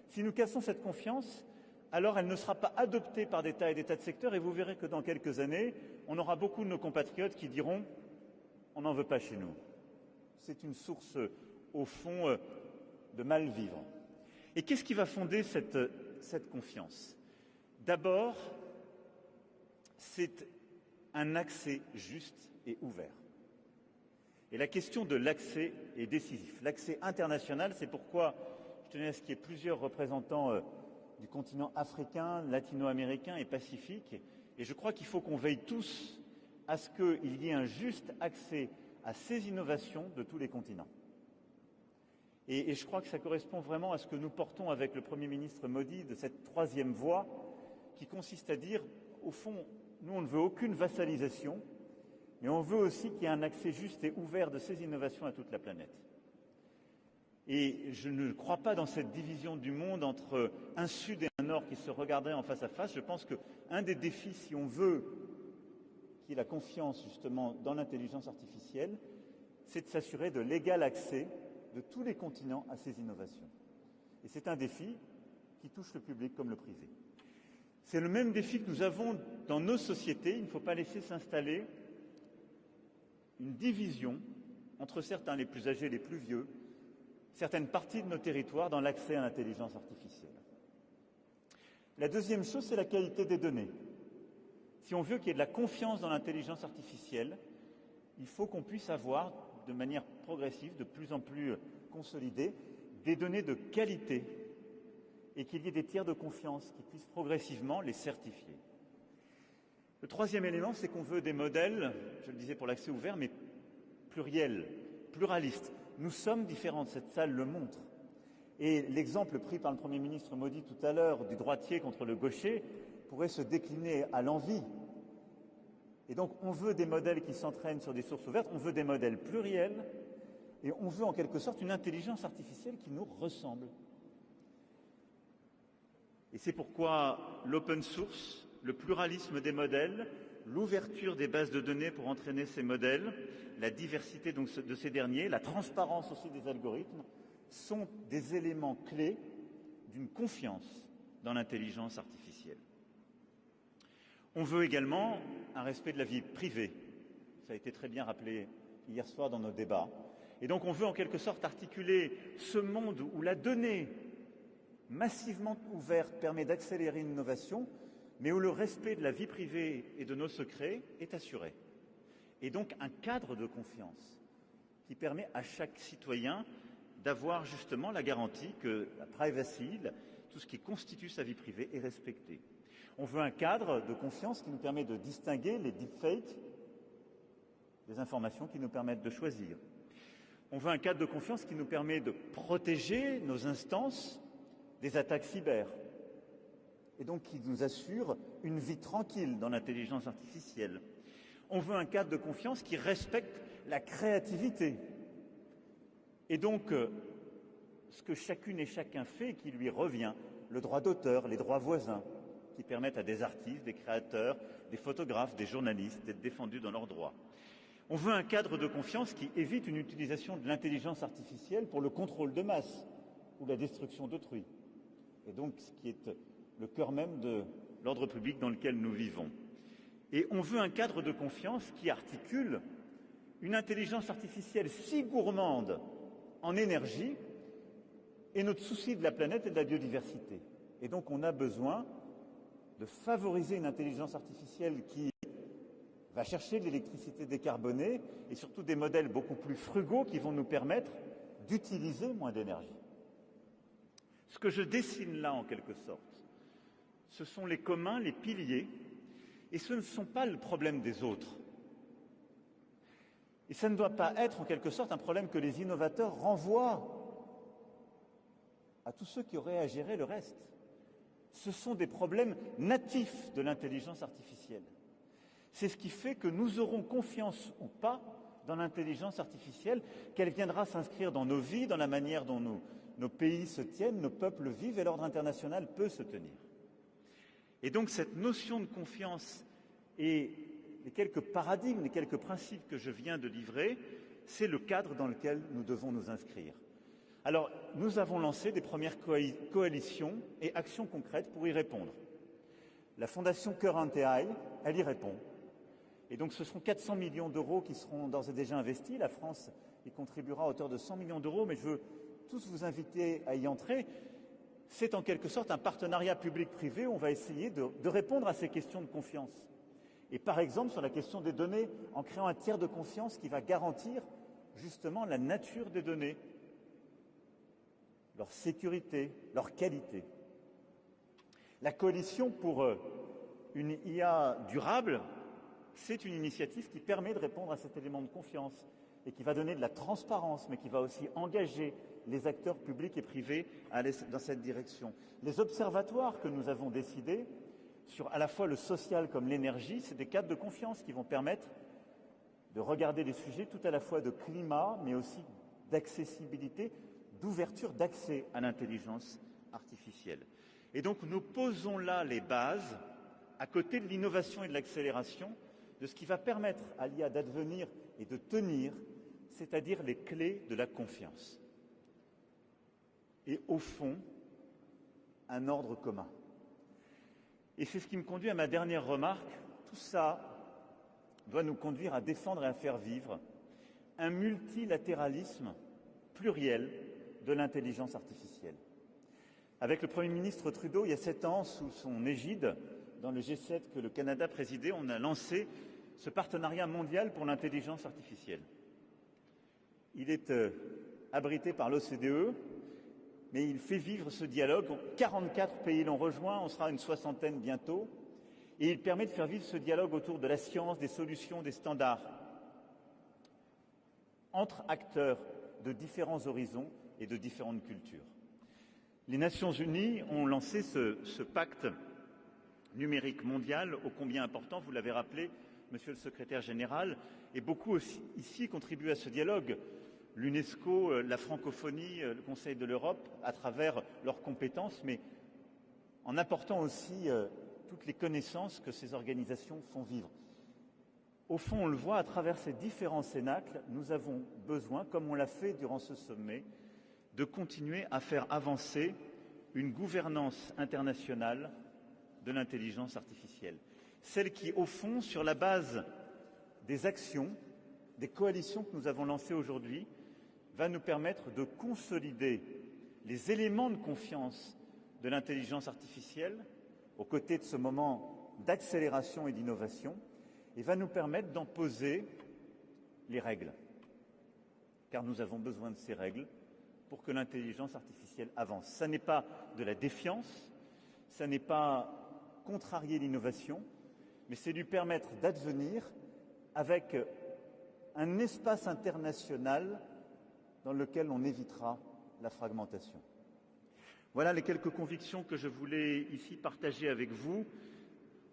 Si nous cassons cette confiance, alors elle ne sera pas adoptée par des tas et des tas de secteurs, et vous verrez que dans quelques années, on aura beaucoup de nos compatriotes qui diront « on n'en veut pas chez nous ». C'est une source, au fond, de mal-vivre. Et qu'est-ce qui va fonder cette confiance? D'abord, c'est un accès juste et ouvert. Et la question de l'accès est décisive. L'accès international, c'est pourquoi je tenais à ce qu'il y ait plusieurs représentants du continent africain, latino-américain et pacifique. Et je crois qu'il faut qu'on veille tous à ce qu'il y ait un juste accès à ces innovations de tous les continents. Et je crois que ça correspond vraiment à ce que nous portons avec le Premier ministre Modi de cette troisième voie qui consiste à dire, au fond, nous on ne veut aucune vassalisation, mais on veut aussi qu'il y ait un accès juste et ouvert de ces innovations à toute la planète. Et je ne crois pas dans cette division du monde entre un Sud et un Nord qui se regarderaient en face à face. Je pense qu'un des défis, si on veut qu'il y ait la confiance justement dans l'intelligence artificielle, c'est de s'assurer de l'égal accès de tous les continents à ces innovations. Et c'est un défi qui touche le public comme le privé. C'est le même défi que nous avons dans nos sociétés. Il ne faut pas laisser s'installer une division entre certains, les plus âgés, les plus vieux, certaines parties de nos territoires dans l'accès à l'intelligence artificielle. La deuxième chose, c'est la qualité des données. Si on veut qu'il y ait de la confiance dans l'intelligence artificielle, il faut qu'on puisse avoir, de manière progressive, de plus en plus consolidée, des données de qualité et qu'il y ait des tiers de confiance qui puissent progressivement les certifier. Le troisième élément, c'est qu'on veut des modèles, je le disais pour l'accès ouvert, mais pluriels, pluralistes. Nous sommes différents, cette salle le montre. Et l'exemple pris par le Premier ministre Modi tout à l'heure du droitier contre le gaucher pourrait se décliner à l'envi. Et donc on veut des modèles qui s'entraînent sur des sources ouvertes, on veut des modèles pluriels, et on veut en quelque sorte une intelligence artificielle qui nous ressemble. Et c'est pourquoi l'open source, le pluralisme des modèles, l'ouverture des bases de données pour entraîner ces modèles, la diversité donc de ces derniers, la transparence aussi des algorithmes, sont des éléments clés d'une confiance dans l'intelligence artificielle. On veut également un respect de la vie privée. Ça a été très bien rappelé hier soir dans nos débats. Et donc on veut en quelque sorte articuler ce monde où la donnée massivement ouverte permet d'accélérer une innovation, mais où le respect de la vie privée et de nos secrets est assuré. Et donc un cadre de confiance qui permet à chaque citoyen d'avoir justement la garantie que la privacy, tout ce qui constitue sa vie privée, est respecté. On veut un cadre de confiance qui nous permet de distinguer les deepfakes des informations qui nous permettent de choisir. On veut un cadre de confiance qui nous permet de protéger nos instances des attaques cyber, et donc qui nous assure une vie tranquille dans l'intelligence artificielle. On veut un cadre de confiance qui respecte la créativité, et donc ce que chacune et chacun fait et qui lui revient, le droit d'auteur, les droits voisins, qui permettent à des artistes, des créateurs, des photographes, des journalistes d'être défendus dans leurs droits. On veut un cadre de confiance qui évite une utilisation de l'intelligence artificielle pour le contrôle de masse ou la destruction d'autrui, et donc ce qui est le cœur même de l'ordre public dans lequel nous vivons. Et on veut un cadre de confiance qui articule une intelligence artificielle si gourmande en énergie et notre souci de la planète et de la biodiversité. Et donc on a besoin de favoriser une intelligence artificielle qui va chercher de l'électricité décarbonée et surtout des modèles beaucoup plus frugaux qui vont nous permettre d'utiliser moins d'énergie. Ce que je dessine là, en quelque sorte, ce sont les communs, les piliers, et ce ne sont pas le problème des autres. Et ça ne doit pas être, en quelque sorte, un problème que les innovateurs renvoient à tous ceux qui auraient à gérer le reste. Ce sont des problèmes natifs de l'intelligence artificielle. C'est ce qui fait que nous aurons confiance ou pas dans l'intelligence artificielle, qu'elle viendra s'inscrire dans nos vies, dans la manière dont nos pays se tiennent, nos peuples vivent et l'ordre international peut se tenir. Et donc cette notion de confiance et les quelques paradigmes, les quelques principes que je viens de livrer, c'est le cadre dans lequel nous devons nous inscrire. Alors, nous avons lancé des premières coalitions et actions concrètes pour y répondre. La Fondation Current AI, elle y répond. Et donc ce seront 400 millions d'euros qui seront d'ores et déjà investis. La France y contribuera à hauteur de 100 millions d'euros, mais je veux tous vous inviter à y entrer. C'est en quelque sorte un partenariat public-privé où on va essayer de répondre à ces questions de confiance. Et par exemple, sur la question des données, en créant un tiers de confiance qui va garantir justement la nature des données, leur sécurité, leur qualité. La coalition pour une IA durable, c'est une initiative qui permet de répondre à cet élément de confiance et qui va donner de la transparence, mais qui va aussi engager les acteurs publics et privés à aller dans cette direction. Les observatoires que nous avons décidés, sur à la fois le social comme l'énergie, c'est des cadres de confiance qui vont permettre de regarder des sujets tout à la fois de climat, mais aussi d'accessibilité, d'ouverture d'accès à l'intelligence artificielle. Et donc nous posons là les bases, à côté de l'innovation et de l'accélération, de ce qui va permettre à l'IA d'advenir et de tenir, c'est-à-dire les clés de la confiance. Et au fond, un ordre commun. Et c'est ce qui me conduit à ma dernière remarque. Tout ça doit nous conduire à défendre et à faire vivre un multilatéralisme pluriel de l'intelligence artificielle. Avec le Premier ministre Trudeau, il y a 7 ans, sous son égide, dans le G7 que le Canada présidait, on a lancé ce partenariat mondial pour l'intelligence artificielle. Il est abrité par l'OCDE, mais il fait vivre ce dialogue. 44 pays l'ont rejoint, on sera une 60aine bientôt, et il permet de faire vivre ce dialogue autour de la science, des solutions, des standards, entre acteurs de différents horizons et de différentes cultures. Les Nations Unies ont lancé ce pacte numérique mondial, ô combien important, vous l'avez rappelé, Monsieur le Secrétaire général, et beaucoup aussi, ici contribuent à ce dialogue. L'UNESCO, la francophonie, le Conseil de l'Europe, à travers leurs compétences, mais en apportant aussi toutes les connaissances que ces organisations font vivre. Au fond, on le voit, à travers ces différents cénacles, nous avons besoin, comme on l'a fait durant ce sommet, de continuer à faire avancer une gouvernance internationale de l'intelligence artificielle. Celle qui, au fond, sur la base des actions, des coalitions que nous avons lancées aujourd'hui, va nous permettre de consolider les éléments de confiance de l'intelligence artificielle aux côtés de ce moment d'accélération et d'innovation, et va nous permettre d'en poser les règles. Car nous avons besoin de ces règles pour que l'intelligence artificielle avance. Ça n'est pas de la défiance, ça n'est pas contrarier l'innovation, mais c'est lui permettre d'advenir avec un espace international dans lequel on évitera la fragmentation. Voilà les quelques convictions que je voulais ici partager avec vous.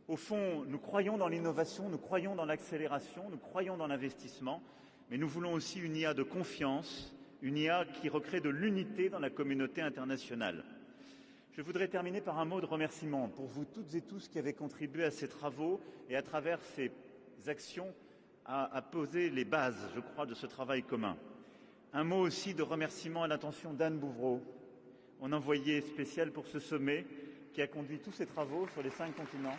Au fond, nous croyons dans l'innovation, nous croyons dans l'accélération, nous croyons dans l'investissement, mais nous voulons aussi une IA de confiance, une IA qui recrée de l'unité dans la communauté internationale. Je voudrais terminer par un mot de remerciement pour vous toutes et tous qui avez contribué à ces travaux et à travers ces actions à poser les bases, je crois, de ce travail commun. Un mot aussi de remerciement à l'attention d'Anne Bouvreau, mon envoyé spécial pour ce sommet, qui a conduit tous ces travaux sur les 5 continents.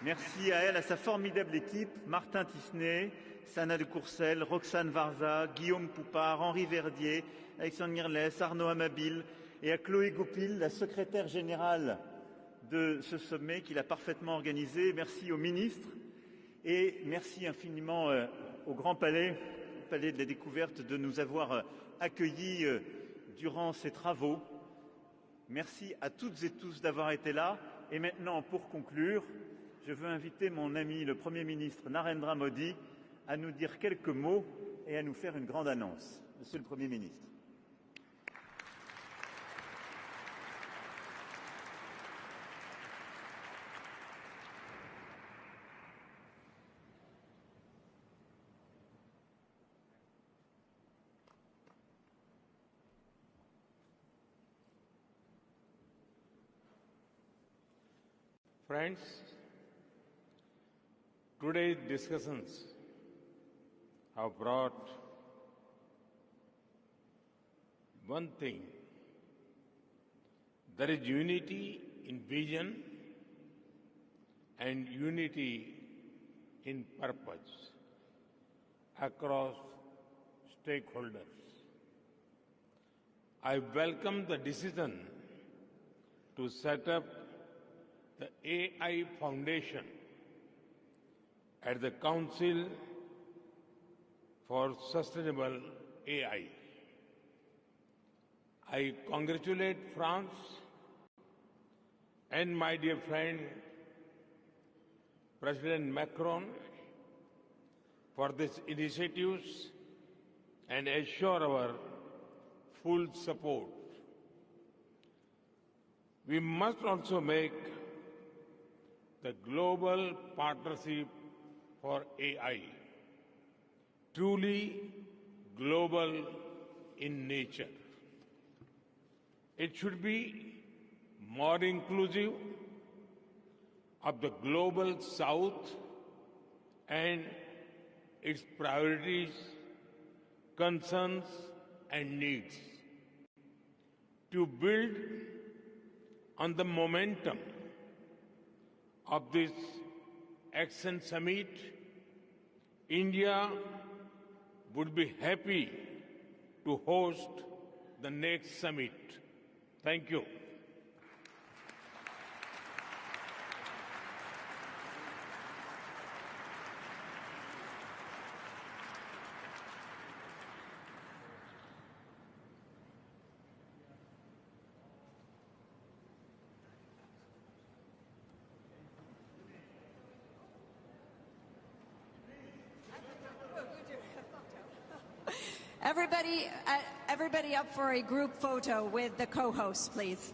Merci à elle, à sa formidable équipe, Martin Tisnet, Sana de Courcelles, Roxane Varza, Guillaume Poupard, Henri Verdier, Alexandre Nirles, Arnaud Amabil, et à Chloé Goupil, la secrétaire générale de ce sommet qu'il a parfaitement organisé. Merci au ministre et merci infiniment au Grand Palais, au Palais de la Découverte, de nous avoir accueillis durant ces travaux. Merci à toutes et tous d'avoir été là. Et maintenant, pour conclure, je veux inviter mon ami le Premier ministre Narendra Modi à nous dire quelques mots et à nous faire une grande annonce. Monsieur le Premier ministre. Friends, today's discussions have brought one thing. There is unity in vision and unity in purpose across stakeholders. I welcome the decision to set up the AI Foundation at the Council for Sustainable AI. I congratulate France and my dear friend President Macron for these initiatives and assure our full support. We must also make the global partnership for AI truly global in nature. It should be more inclusive of the global South and its priorities, concerns, and needs. To build on the momentum of this Action Summit, India would be happy to host the next summit. Thank you. Everybody up for a group photo with the co-hosts, please.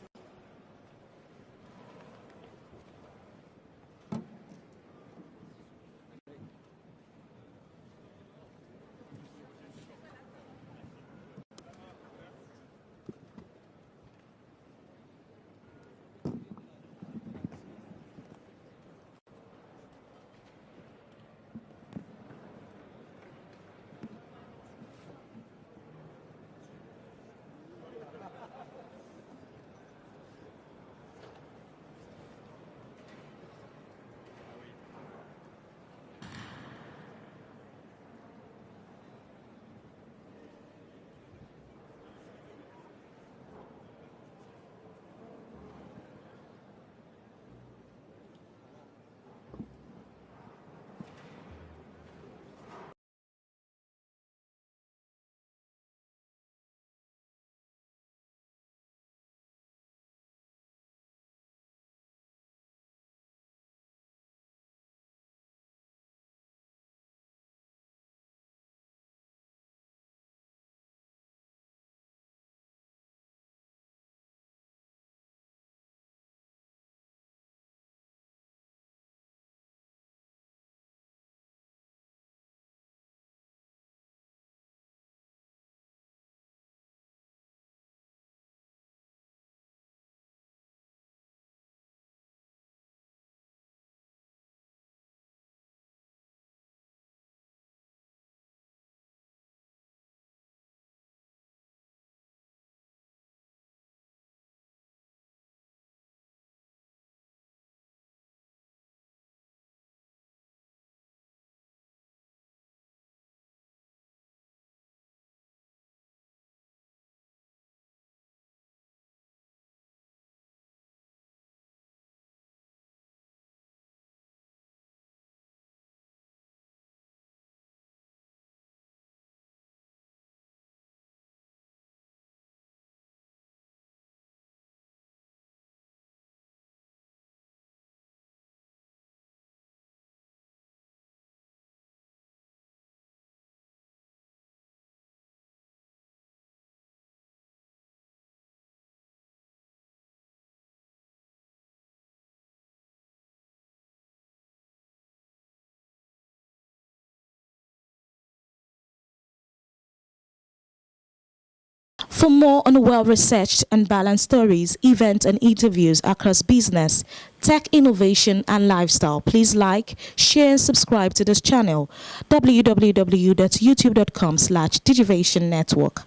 For more on well-researched and balanced stories, events, and interviews across business, tech innovation, and lifestyle, please like, share, and subscribe to this channel, www.youtube.com/digivationnetwork.